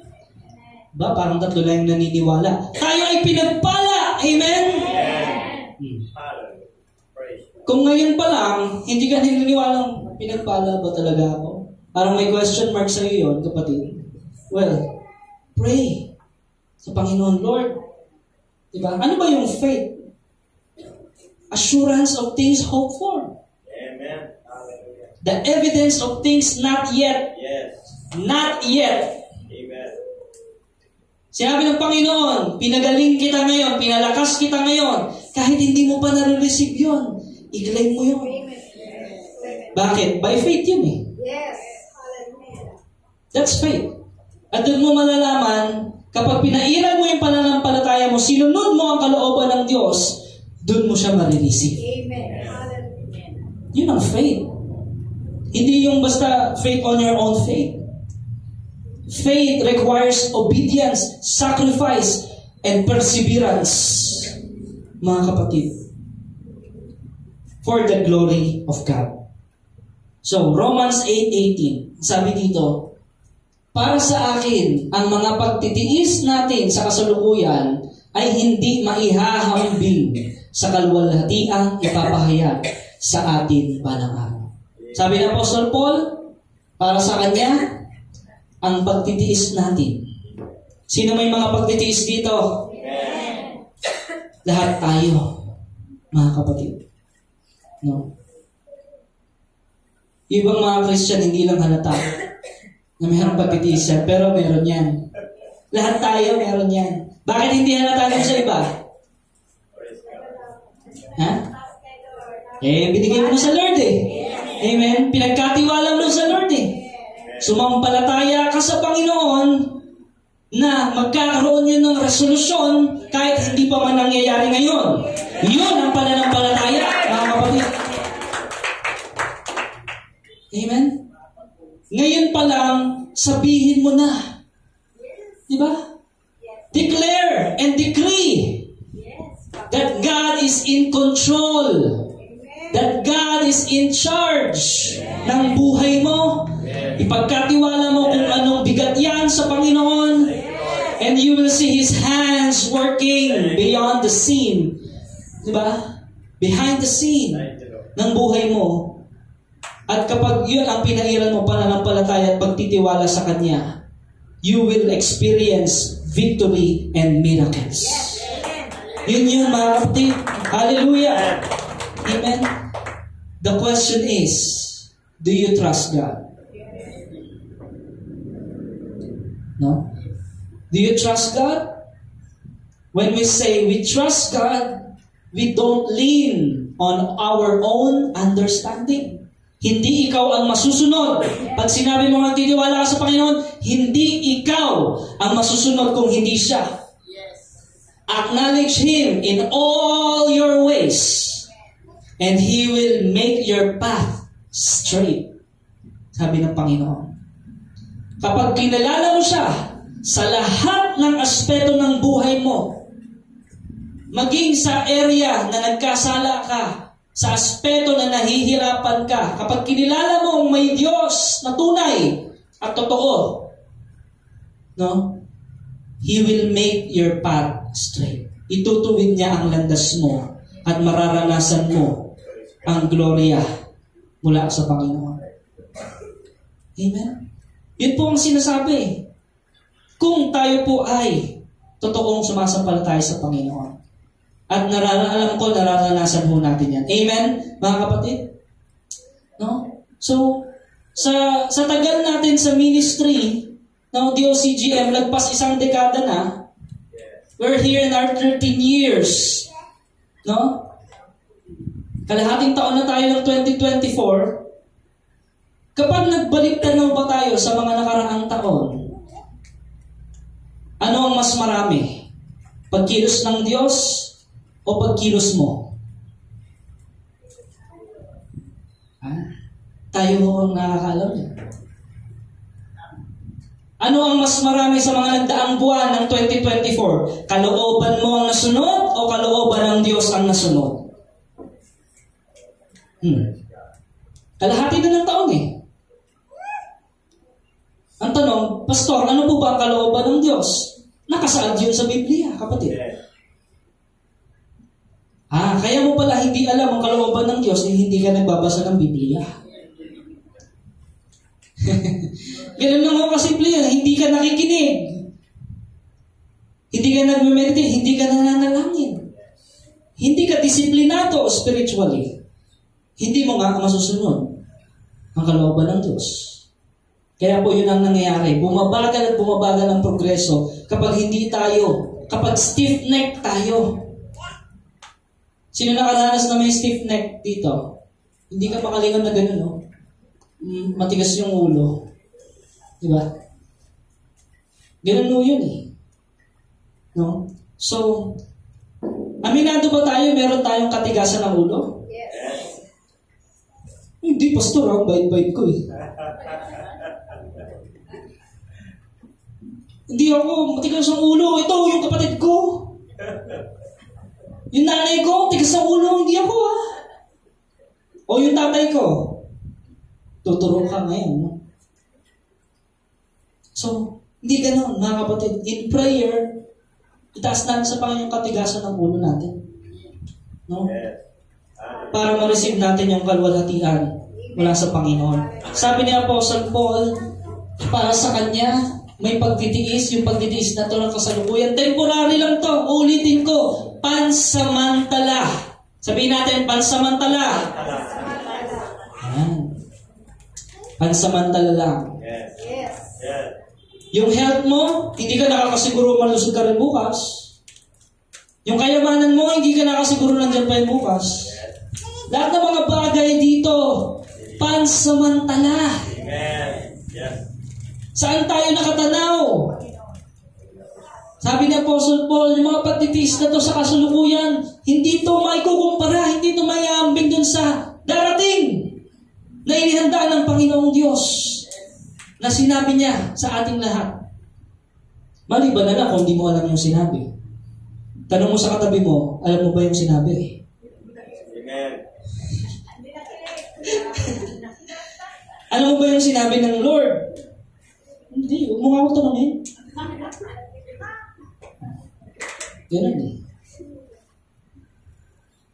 Ba, parang tatlo lang yung naniniwala. Tayo ay pinagpala. Amen? Kung ngayon pa lang, hindi ka naniniwalang pinagpala ba talaga ako? Parang may question mark sa iyo yun, kapatid. Well, pray sa Panginoon, Lord. Diba? Ano ba yung faith? Assurance of things hoped for. Amen. The evidence of things not yet. Yes. Not yet. Amen. Sinabi ng Panginoon, pinagaling kita ngayon, pinalakas kita ngayon, kahit hindi mo pa nare-receive yun, i-claim mo yun. Bakit? By faith yun eh. Yes. Hallelujah. That's faith. At doon mo malalaman, kapag pinairal mo yung pananampalataya mo, sinunod mo ang kalooban ng Diyos, doon mo siya marireceive. Amen. Hallelujah. Yun ang faith. Hindi yung basta faith on your own faith. Faith requires obedience, sacrifice, and perseverance. Mga kapatid. For the glory of God. So, Romans 8:18. Sabi dito, para sa akin, ang mga pagtitiis natin sa kasalukuyan ay hindi maihahambing sa kalwalhatiang ipapahayag sa atin panang araw. Sabi ng Apostle Paul, para sa kanya, ang pagtitiis natin. Sino may mga pagtitiis dito? Amen. Lahat tayo, mga kapatid. No? Yung ibang mga Christian, hindi lang halata na mayroong pagtitiis yan, pero meron yan. Lahat tayo, meron yan. Bakit hindi halata lang sa iba? Ha? Binigay mo na sa Lord eh. Amen? Pinagkatiwala mo sa Lord eh. Sumampalataya ka sa Panginoon na magkakaroon yun ng resolusyon kahit hindi pa man nangyayari ngayon. Yun ang pananampalataya, mga kapatid. Amen? Ngayon pa lang, sabihin mo na. Diba? Declare and decree that God is in control. That God is in charge ng buhay mo. Ipagkatiwala mo kung anong bigat yan sa Panginoon. And you will see His hands working beyond the scene. Diba? Behind the scene ng buhay mo. At kapag yun ang pinairal mo, pananampalataya at pagtitiwala sa Kanya, you will experience victory and miracles. Yun yung mga kapatid. Hallelujah. Amen. The question is, do you trust God? No? Do you trust God? When we say we trust God, we don't lean on our own understanding. Hindi ikaw ang masusunod. Pag sinabi mo ang titiwala ka sa Panginoon, hindi ikaw ang masusunod kung hindi siya. Acknowledge Him in all your ways. And He will make your path straight. Sabi ng Panginoon. Kapag kinalala mo siya sa lahat ng aspeto ng buhay mo, maging sa area na nagkasala ka, sa aspeto na nahihirapan ka, kapag kinilala mo may Diyos na tunay at totoo, no? He will make your path straight. Itutuwid niya ang landas mo at mararanasan mo ang gloria mula sa Panginoon. Amen? Yun po ang sinasabi. Kung tayo po ay totoong sumasampalataya sa Panginoon. At alam ko, nararanasan po natin yan. Amen, mga kapatid? No? So, sa tagal natin sa ministry ng DOCGM, lagpas isang dekada na, we're here in our 13 years. No? Kalahating taon na tayo ng 2024. Kapag nagbalik tanaw ba tayo sa mga nakaraang taon, ano ang mas marami? Pagkilos ng Diyos o pagkilos mo? Tayo ang nakakaalam niya. Ano ang mas marami sa mga nagdaang buwan ng 2024? Kalooban mo ang nasunod o kalooban ng Diyos ang nasunod? Kalahati na ng taon eh. Ang tanong, Pastor, ano po ba ang kalooban ng Diyos? Nakasaad yun sa Biblia, kapatid. Kaya mo pala hindi alam ang kalooban ng Diyos eh hindi ka nagbabasa ng Biblia. Ganun lang ako kasimple yan. Hindi ka nakikinig. Hindi ka nagme-meditate. Hindi ka nananalangin. Hindi ka disiplinado spiritually. Hindi mo nga masusunod ang kalooban ng Diyos. Kaya po yun ang nangyayari. Bumabagal at bumabagal ang progreso kapag kapag stiff-neck tayo. Sino nakaranas na may stiff-neck dito? Hindi ka makalingon na gano'n, no? Matigas yung ulo. Diba? Ganun mo yun eh. No? So, aminado ba tayo meron tayong katigasan ng ulo? Yes. Hindi, Pastor, bait-bait ko eh. Hindi ako, matigas ang ulo. Ito, yung kapatid ko. Yung nanay ko, tigas ang ulo. Hindi ako O yung tatay ko. Tuturo ka ngayon. No? So, hindi ganun, mga kapatid. In prayer, itaas natin sa Panginoon yung katigasan ng ulo natin. No? Para ma-receive natin yung kalwalhatian mula sa Panginoon. Sabi ni Apostle Paul, para sa kanya, may pagtitiis. Yung pagtitiis na ito ng kasalukuyan. Temporary lang to. Ulitin ko. Pansamantala. Sabihin natin, pansamantala. Pansamantala lang. Yes. Yung health mo, hindi ka nakakasiguro malusog ka rin bukas. Yung kayamanan mo, hindi ka nakasiguro nandiyan pa yung bukas. Lahat ng mga bagay dito, pansamantala. Saan tayo nakatanaw? Sabi ni Apostle Paul, yung mga pagtitiis na to sa kasulukuyan, hindi to maikukumpara, hindi to mayambing dun sa darating na inihanda ng Panginoong Diyos na sinabi niya sa ating lahat. Maliban na lang kung hindi mo alam yung sinabi. Tanong mo sa katabi mo, alam mo ba yung sinabi? Amen. Alam mo ba yung sinabi ng Lord? Hindi, huwag mo nga ako tanongin. Ganun eh.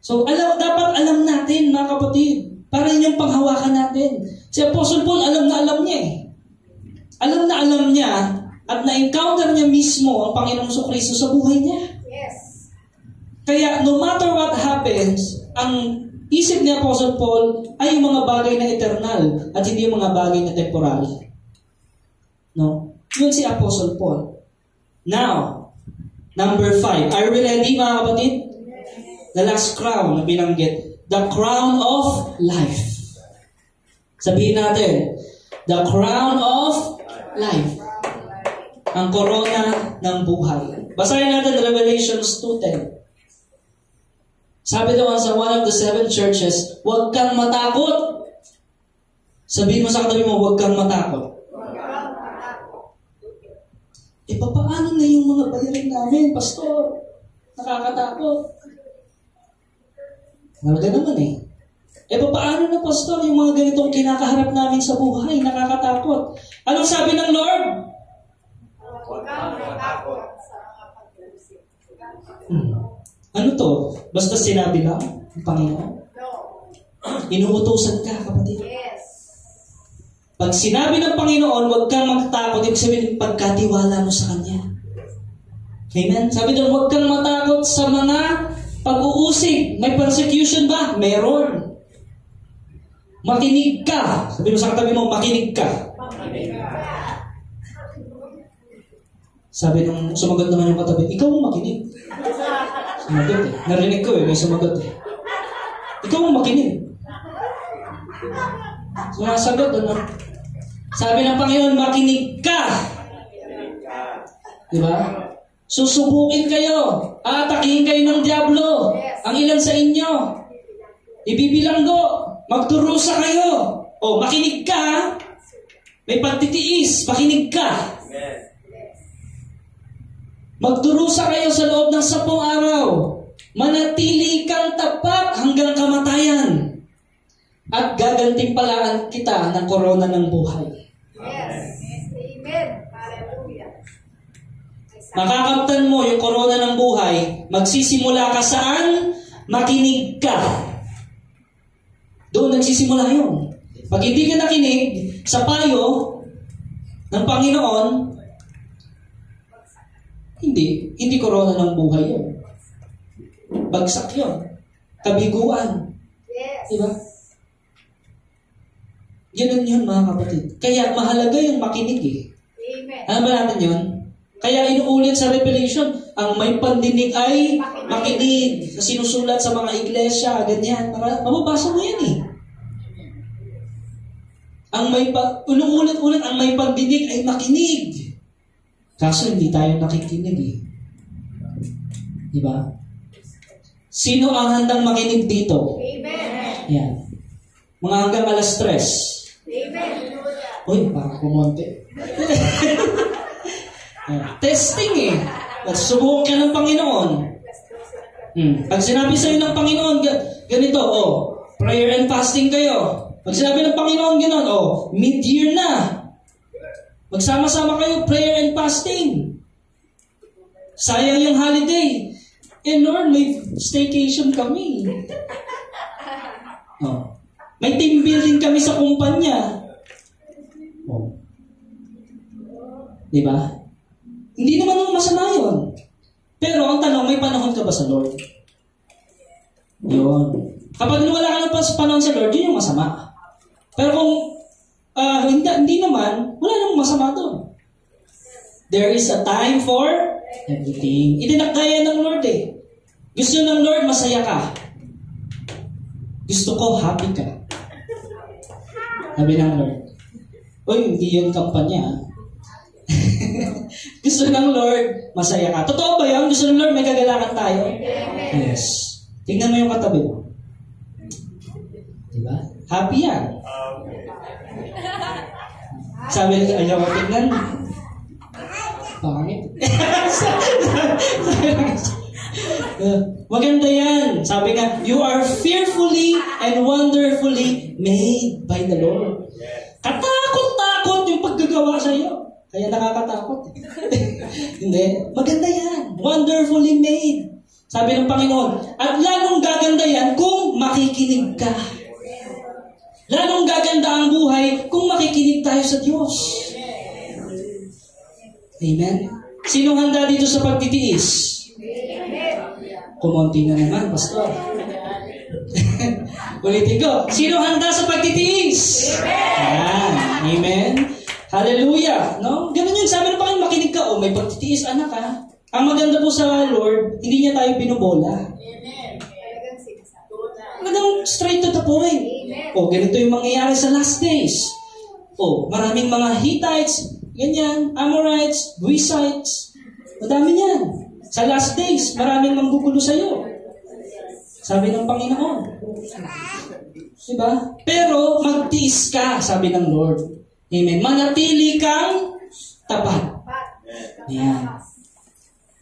So, dapat alam natin, mga kapatid, para yung panghawakan natin. Si Apostle Paul, alam na alam niya eh. Alam na alam niya at na-encounter niya mismo ang Panginoong Jesucristo sa buhay niya. Yes. Kaya, no matter what happens, ang isip ni Apostle Paul ay yung mga bagay na eternal at hindi yung mga bagay na temporary. No? Yun si Apostle Paul. Now, number 5. Are we ready, mga kapatid? The last crown na binanggit. The crown of life. Sabihin natin, the crown of life. Ang korona ng buhay. Basahin natin Revelations 2:10. Sabi doon sa one of the 7 churches, huwag kang matakot. Sabihin mo sa katabi mo, huwag kang matakot. Paano na yung mga bayarin namin, Pastor? Nakakatakot. Malaga naman eh. Paano na, Pastor, yung mga ganitong kinakaharap namin sa buhay? Nakakatakot. Anong sabi ng Lord? Huwag kang matakot sa mga pag-iisip. Ano to? Basta sinabi lang ng Panginoon? No. Inuutosan ka, kapatid. Yes. Pag sinabi ng Panginoon, huwag kang matakot. Ibig sabihin, pagkatiwala mo sa Kanya. Amen? Sabi doon, huwag kang matakot sa mga pag-uusig. May persecution ba? Meron. Makinig ka. Sabi mo sa katabi mo, makinig ka. Sabi nung sumagot naman yung katabi, ikaw mo makinig. Sumagot eh. Narinig ko eh, may sumagot eh. Ikaw mo makinig. Sumasagot ano? Sabi ng Panginoon, makinig ka. Diba? Susubukin kayo. Atakihin kayo ng diablo. Ang ilan sa inyo. Ibibilanggo. Magdurusa kayo. O, makinig ka. May pagtitiis. Makinig ka. Magdurusa kayo sa loob ng 10 araw. Manatili kang tapat hanggang kamatayan. At gagantimpalaan kita ng korona ng buhay. Yes. Amen. Hallelujah. Makakamtan mo yung korona ng buhay, magsisimula ka saan? Makinig ka. Doon nagsisimula yun. Pag hindi ka nakinig sa payo ng Panginoon, hindi korona ng buhay yun. Bagsak yun. Kabiguan. Yes. Diba? Ganun yun mga kapatid. Kaya mahalaga yung makinig eh. Amen. Alam ba natin yun? Kaya inuulit sa Revelation, ang may pandinig ay makinig. Sa sinusulat sa mga iglesia, ganyan. Mababasa mo yan eh. Inuulit-ulit, ang may pandinig ay makinig. Kaso hindi tayo nakikinig eh. Diba? Sino ang handang makinig dito? Amen. Yan. Mga hanggang alas 3. Amen. Uy, baka kumonti. Testing eh. Subukan ka ng Panginoon. Pag sinabi sa'yo ng Panginoon, ganito, prayer and fasting kayo. Pag sinabi ng Panginoon, gano'n, mid-year na. Magsama-sama kayo, prayer and fasting. Sayang yung holiday. Lord, may staycation kami. May team building kami sa kumpanya. Diba? Hindi naman masama yun. Pero ang tanong, may panahon ka ba sa Lord? Yun. Kapag wala ka na panahon sa Lord, yun yung masama. Pero kung hindi naman, wala namang masama doon. There is a time for everything. Itinakdaya ng Lord eh. Gusto ng Lord, masaya ka. Gusto ko, happy ka. Sabi ng Lord. Uy, hindi yun kampanya. Gusto ng Lord, masaya ka. Totoo ba yun? Gusto ng Lord, may kagalakan tayo? Yes. Tingnan mo yung katabi mo. Diba? Happy yan. Sabi niya, ayaw ko tingnan. Pangit. Maganda yan. Sabi nga, you are fearfully and wonderfully made by the Lord. Katakot-takot yung paggagawa sa iyo. Kaya nakakatakot. Hindi. Maganda yan. Wonderfully made. Sabi ng Panginoon. At lalong gaganda yan kung makikinig ka. Lalong gaganda ang buhay kung makikinig tayo sa Diyos. Amen? Sinong handa dito sa pagtitiis? Kumonti na naman, Pastor. Ulitin ko. Sino handa sa pagtitiis? Ayan. Amen. Hallelujah. No? Ganun yun. Sabi ng Panginoon, makinig ka. May pagtitiis, anak ha. Ang maganda po sa Lord, hindi niya tayo binubola. Talagang straight to the point. Ganito yung mangyayari sa last days. Maraming mga Hittites, ganyan, Amorites, Guisites. Madami yan. Sa last days, maraming manggugulo sa'yo. Sabi ng Panginoon. Diba? Pero magtiis ka, sabi ng Lord. Amen. Manatili kang tapat. Yan.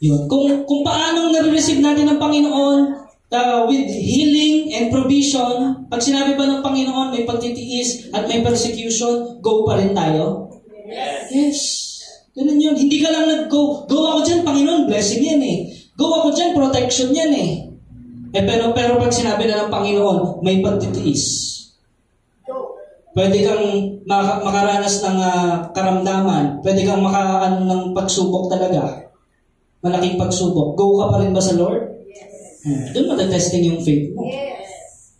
Yun. Kung paanong nare-receive natin ng Panginoon with healing and provision, pag sinabi ba ng Panginoon may pagtitiis at may persecution, go pa rin tayo? Yes. Ganun yun. Hindi ka lang nag-go. Go ako dyan, Panginoon. Blessing yan eh. Go ako dyan, protection yan eh. Pero pag sinabi na ng Panginoon, may pagtitiis. Pwede kang makaranas ng karamdaman. Pwede kang makaano ng pagsubok talaga. Malaking pagsubok. Go ka pa rin ba sa Lord? Yes. Doon matatesting yung faith mo. Yes.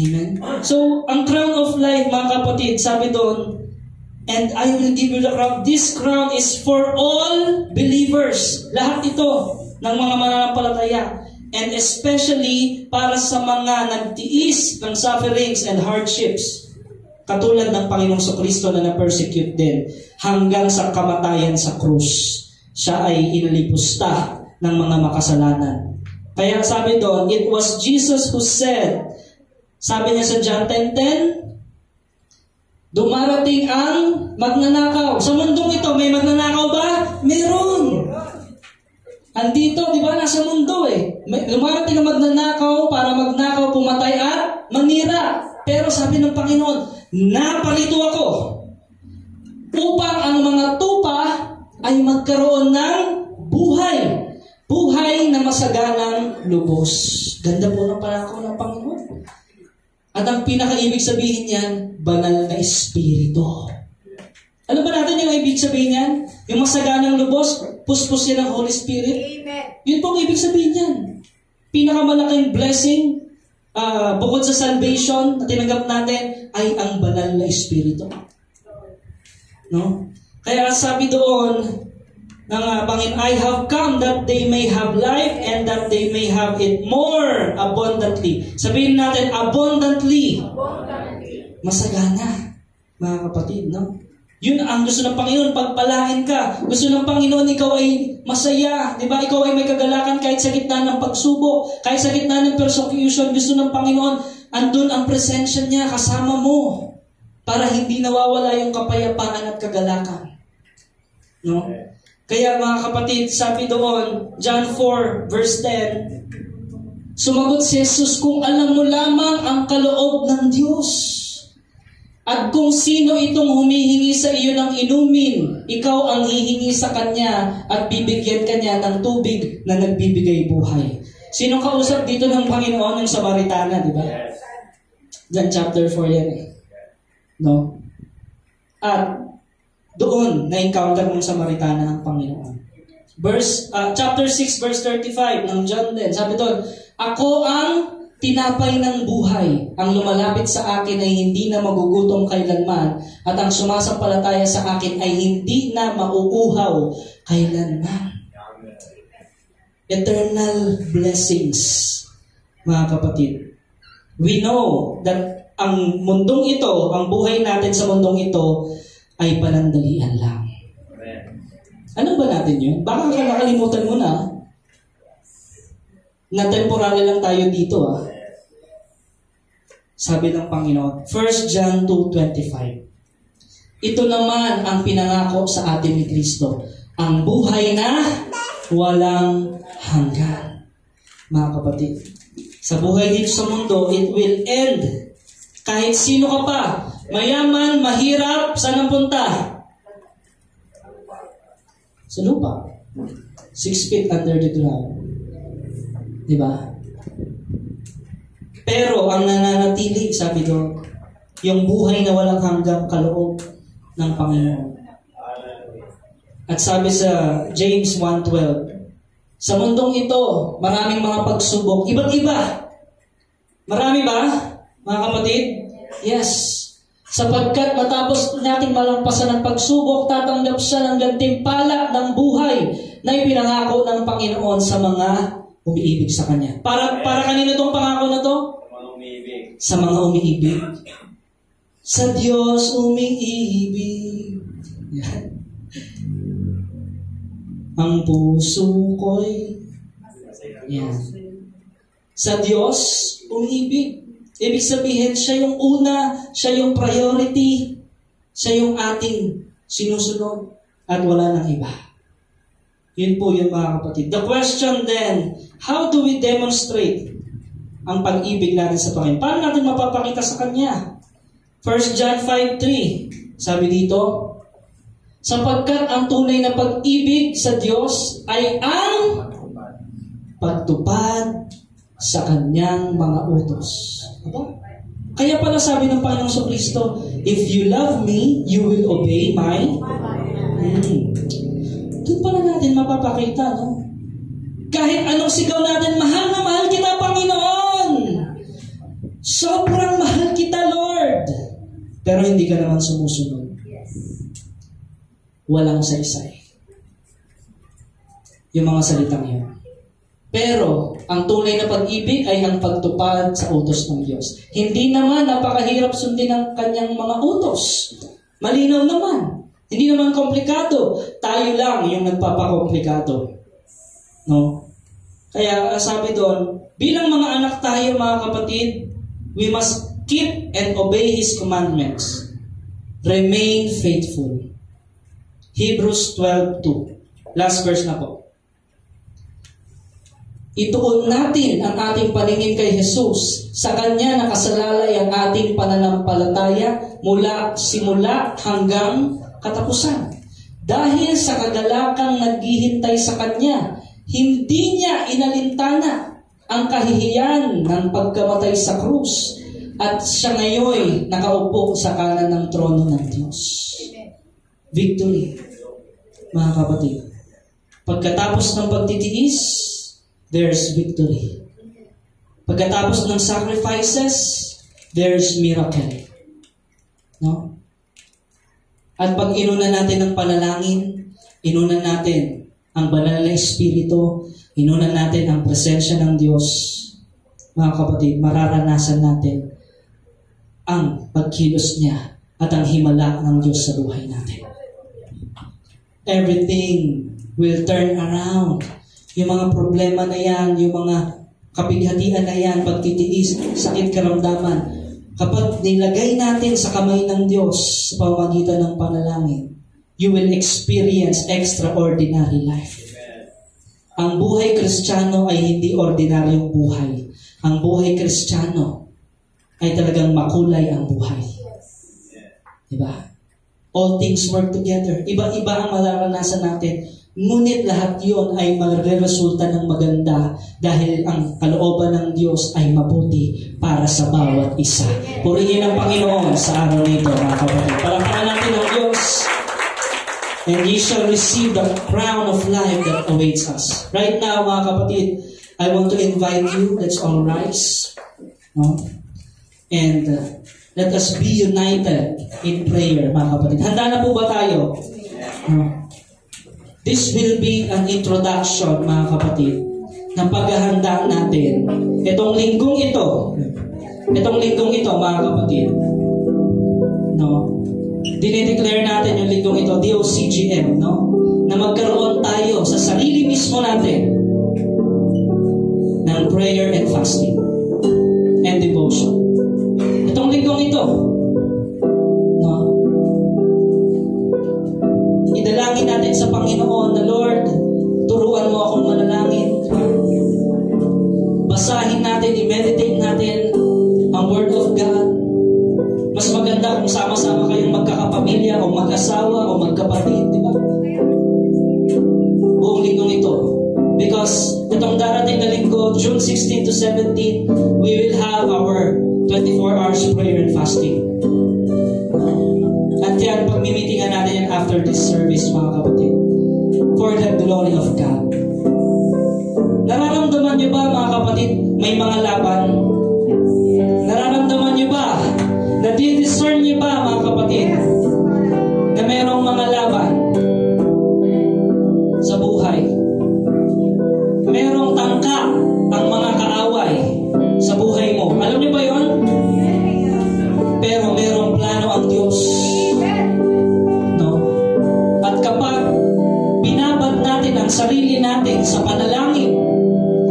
Amen? So, ang crown of life, mga kapatid, sabi doon, and I will give you the crown. This crown is for all believers. Lahat ito ng mga mananampalataya. And especially para sa mga nagtiis ng sufferings and hardships. Katulad ng Panginoong Kristo na na-persecute din hanggang sa kamatayan sa krus. Siya ay inalipusta ng mga makasalanan. Kaya sabi doon, it was Jesus who said, sabi niya sa John 10:10, dumarating ang magnanakaw. Sa mundong ito, may magnanakaw ba? Meron. Andito, di ba? Nasa mundo eh. Dumarating ang magnanakaw para magnakaw, pumatay at manira. Pero sabi ng Panginoon, napalito ako upang ang mga tupa ay magkaroon ng buhay. Buhay na masaganang lubos. Ganda po ng pangako ng Panginoon. At ang pinakaibig sabihin niyan, banal na espiritu. Ano ba natin yung ibig sabihin niyan? Yung masaganang lubos, puspos yan ng Holy Spirit. Amen. Yun po ang ibig sabihin niyan. Pinakamalaking blessing, bukod sa salvation na tinanggap natin, ay ang banal na espiritu. No? Kaya sabi doon ng Panginoon, I have come that they may have life and that they may have it more abundantly. Sabihin natin, abundantly. Masagana, mga kapatid, no? Yun ang gusto ng Panginoon, pagpalain ka. Gusto ng Panginoon, ikaw ay masaya. Di ba? Ikaw ay may kagalakan kahit sa gitna ng pagsubok, kahit sa gitna ng persecution. Gusto ng Panginoon, andun ang presensya niya kasama mo para hindi nawawala yung kapayapaan at kagalakan. No? Kaya mga kapatid, sabi doon, John 4 verse 10, sumagot si Jesus, kung alam mo lamang ang kaloob ng Diyos, at kung sino itong humihingi sa iyo ng inumin, ikaw ang hihingi sa kanya at bibigyan kanya ng tubig na nagbibigay buhay. Sino kausap dito ng Panginoon? Yung Samaritana, di ba? John chapter 4 yan eh. No? At doon na-encounter ng Samaritana ang Panginoon. Chapter 6 verse 35 ng John din. Sabi doon, ako ang tinapay ng buhay. Ang lumalapit sa akin ay hindi na magugutom kailanman at ang sumasampalataya sa akin ay hindi na mauuhaw kailanman. Eternal blessings, mga kapatid. We know that ang mundong ito, ang buhay natin sa mundong ito ay panandalian lang. Ano ba natin yun? Baka nakalimutan mo na temporary lang tayo dito Sabi ng Panginoon, 1 John 2:25. Ito naman ang pinangako sa atin ni Kristo, ang buhay na walang hanggan. Mga kapatid, sa buhay dito sa mundo, it will end. Kahit sino ka pa, mayaman, mahirap, saan ang punta? Sa lupa. 6 feet under the ground. Diba? Pero ang nananatili, sabi doon, yung buhay na walang hanggang kaloob ng Panginoon. At sabi sa James 1:12, sa mundong ito, maraming mga pagsubok. Iba't iba. Marami ba, mga kapatid? Yes. Sapagkat matapos nating malampasan ang pagsubok, tatanggap siya ng gantimpala ng buhay na ipinangako ng Panginoon sa mga umiibig sa Kanya. Para kanino itong pangako na to? Sa mga umiibig. Sa Diyos umiibig. Yan. Ang puso ko'y yan. Sa Diyos umiibig. Ibig sabihin, siya yung una, siya yung priority, siya yung ating sinusunod at wala nang iba. Yun po yun, mga kapatid. The question then, how do we demonstrate ang pag-ibig natin sa Panginoon? Paano natin mapapakita sa Kanya? 1 John 5:3, sabi dito, sapagkat ang tunay na pag-ibig sa Diyos ay ang pagtupad sa kanyang mga utos. Aba? Kaya pala sabi ng Panginoong Kristo, if you love me, you will obey my... Doon pala natin mapapakita, no? Kahit anong sigaw natin, mahal na mahal kita, Panginoon! Sobrang mahal kita, Lord! Pero hindi ka naman sumusunod. Walang saysay. Yung mga salitang yun. Pero, ang tunay na pag-ibig ay ang pagtupad sa utos ng Diyos. Hindi naman napakahirap sundin ang kanyang mga utos. Malinaw naman. Hindi naman komplikado. Tayo lang yung nagpapakomplikado. No? Kaya sabi doon, bilang mga anak tayo mga kapatid, we must keep and obey His commandments. Remain faithful. Hebrews 12:2. Last verse na po. Ituon natin ang ating paningin kay Jesus. Sa Kanya nakasalalay ang ating pananampalataya mula simula hanggang katapusan. Dahil sa kagalakang naghihintay sa Kanya, hindi Niya inalintana ang kahihiyan ng pagkamatay sa krus at siya ngayon nakaupo sa kanan ng trono ng Diyos. Victory, mga kapatid. Pagkatapos ng pagtitiis, there's victory. Pagkatapos ng sacrifices, there's miracle. No? At pag inuna natin ang panalangin, inuna natin ang banal na Espiritu, inuna natin ang presensya ng Diyos, mga kapatid, mararanasan natin ang pagkilos niya at ang himala ng Diyos sa buhay natin. Everything will turn around. Yung mga problema na yan, yung mga kapighatian na yan, pagtitiis, sakit karamdaman, kapag nilagay natin sa kamay ng Diyos sa pamamagitan ng panalangin, you will experience extraordinary life. Ang buhay Kristiyano ay hindi ordinaryong buhay. Ang buhay Kristiyano ay talagang makulay ang buhay. Diba? All things work together. Iba-iba ang mararanasan natin. Ngunit lahat yon ay magre-resulta ng maganda dahil ang kalooban ng Diyos ay mabuti para sa bawat isa. Purihin ang Panginoon sa araw nito, mga kapatid. Palakpakan natin ang Diyos. And ye shall receive the crown of life that awaits us. Right now, mga kapatid, I want to invite you, let's all rise. No? And let us be united in prayer, mga kapatid. Handa na po ba tayo? No? This will be an introduction, mga kapatid, ng paghahanda natin. Itong linggong ito, mga kapatid, no? Dinideclare natin yung linggong ito, DOCGM, no? Na magkaroon tayo sa sarili mismo natin ng prayer and fasting and devotion. Itong linggong ito, no? Idalangin natin sa Panginoon na, Lord, turuan mo akong manalangin. Basahin natin, i-meditate natin ang Word of God. Mas maganda kung sama-sama kayong magkakapamilya o mag-asawa o magkapatid, di ba? Buong linggong ito. Because itong darating na linggo, June 16 to 17, we will have our 24 hours prayer and fasting. At yan, pagmimitingan natin yan after this service, mga kapatid. For the glory of God. Nararamdaman niyo ba, mga kapatid, may mga laban? Nararamdaman niyo ba? Nadi-discern niyo ba, mga kapatid, na merong mga laban sa buhay? Merong tangka ang mga kaaway sa buhay mo. Alam niyo ba yun? Pero merong plano ang Diyos. No? At kapag binabad natin ang sarili natin sa panalangin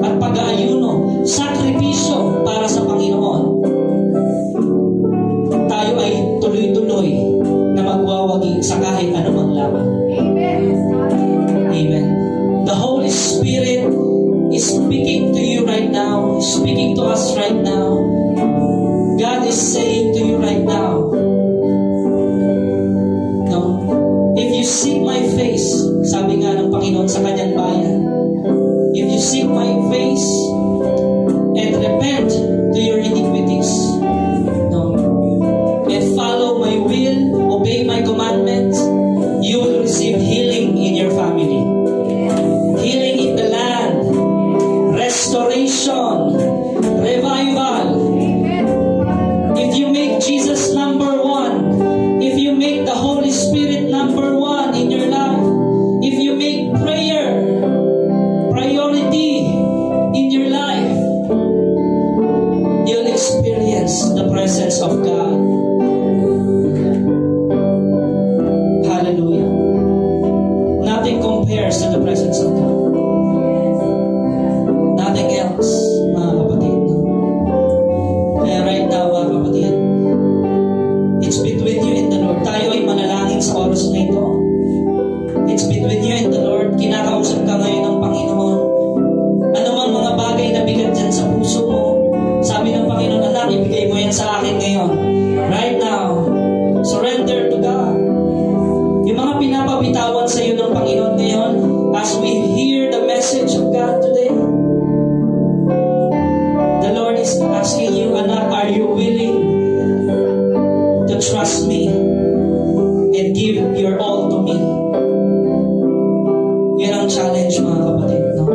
at pag-aayuno, sakripisyo para sa Panginoon, tayo ay tuloy-tuloy na magwawagi sa kahit anumang laban. Amen. The Holy Spirit is speaking to you right now, speaking to us right now. God is saying to you right now, no? If you seek my face, sabi nga ng Panginoon sa kanyang bayan, if you seek my face, the presence of God. Hallelujah. Nothing compares to the presence of God. Nothing else, mga kapatid. Kaya right now, mga kapatid, it's between you and the Lord. Tayo ay manalangin sa oras na ito. It's between you and the Lord. Kinakausap ka ngayon ng Panginoon. Ano mang mga bagay na bigat dyan sa puso mo, sabi ng Panginoon, anak, ibigay mo yan sa akin ngayon. Right now, surrender to God. Yung mga pinapabitawan sa iyo ng Panginoon ngayon, as we hear the message of God today, the Lord is asking you, anak, are you willing to trust me and give your all to me? Yan ang challenge, mga kapatid. No?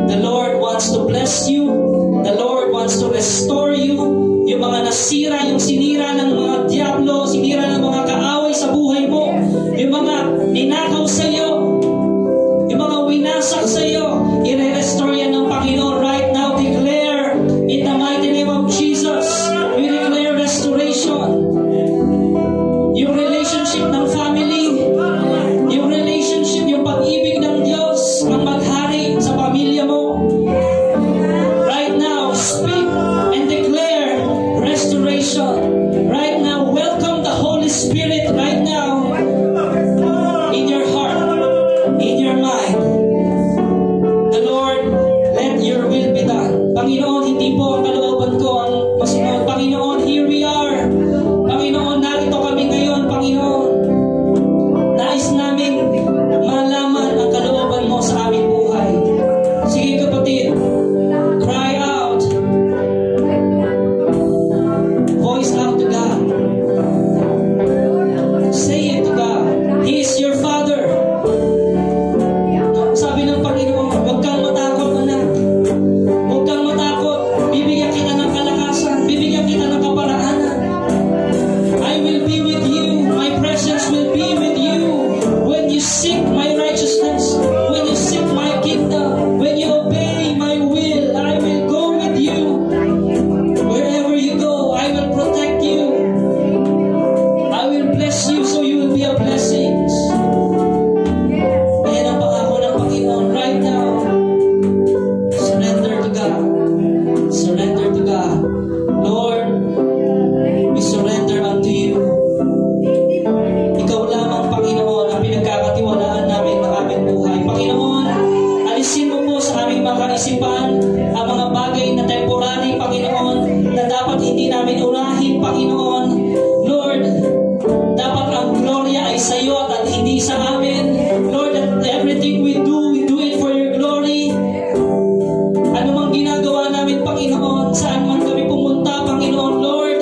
The Lord wants to bless you. The Lord wants to restore you. Yung mga nasira, yung sinira ng mga diablo, sinira ng mga kaaway sa buhay mo, yung mga ninakaw sa iyo, yung mga winasak sa iyo, i-restore yan ng Panginoon. Right now, declare in the mighty name of Jesus, we declare restoration. Yung relationship ng family, yung relationship, yung pag-ibig ng Diyos ang maghari sa pamilya mo. Right now, speak and declare restoration. Right now, welcome the Holy Spirit right now in your heart, in your mind. The Lord, let your will be done. Panginoon, hindi po ang kalooban ko ang masunod. Panginoon, here we are. Panginoon, narito kami ngayon, Panginoon. Nais namin malaman ang kalooban mo sa aming buhay. Sige kapatid, cry out. Voice out to God. Say it to God. He is your Father. Sabi ng Panginoon, huwag kang matakot, anak. Huwag kang matakot. Bibigyan kita ng kalakasan. Bibigyan kita ng kaparaanan. I will be with you. My presence will be with you. When you seek my righteousness, when you seek my kingdom, when you obey my will, I will go with you. Wherever you go, I will protect you. I will bless you so you will be a blessing. Ayan ang pangako ng Panginoon right now. Surrender to God. Surrender to God. Lord, we surrender unto you. Ikaw lamang, Panginoon, ang pinagkakatiwalaan namin ng aming buhay. Panginoon, alisin mo po sa aming mga kaisipan ang mga bagay na temporary, Panginoon, na dapat hindi namin unahin, Panginoon. Lord, dapat ang gloria ay sa iyo at hindi sa amin. Lord, that everything we do it for your glory. Ano mang ginagawa namin, Panginoon, saan man kami pumunta, Panginoon, Lord,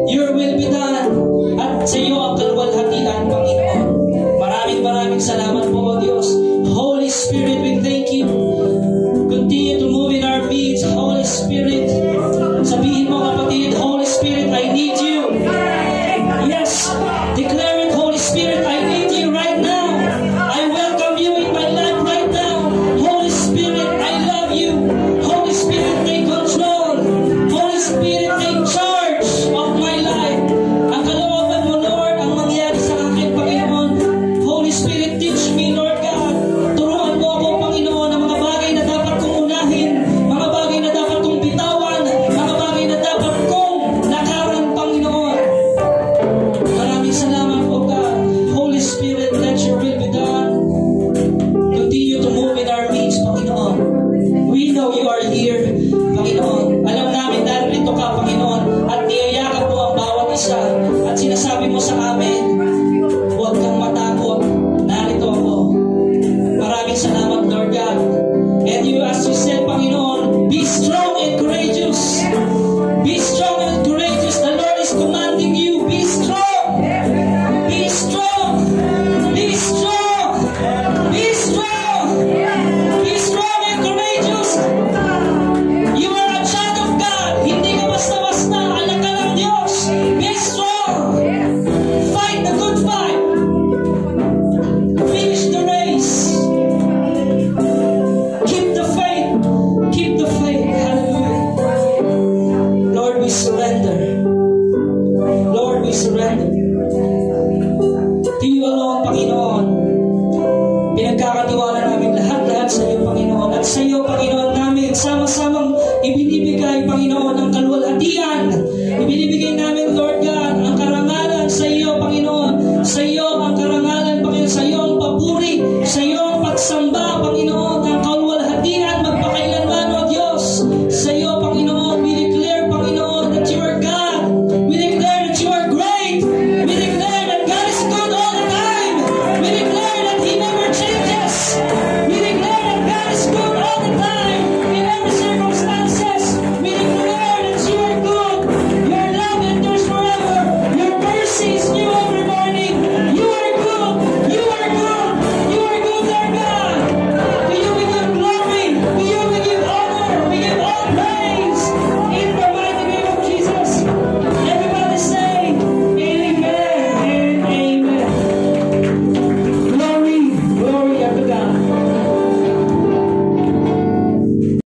your will be done. At sa iyo ang kalwalhatian, Panginoon. Maraming salamat po, O Diyos. Holy Spirit, we thank you. Continue to move in our midst, Holy Spirit. Sabihin mo, kapatid, Holy Spirit, I need you. Yes, declare it, Holy Spirit, I need you right now. surrender.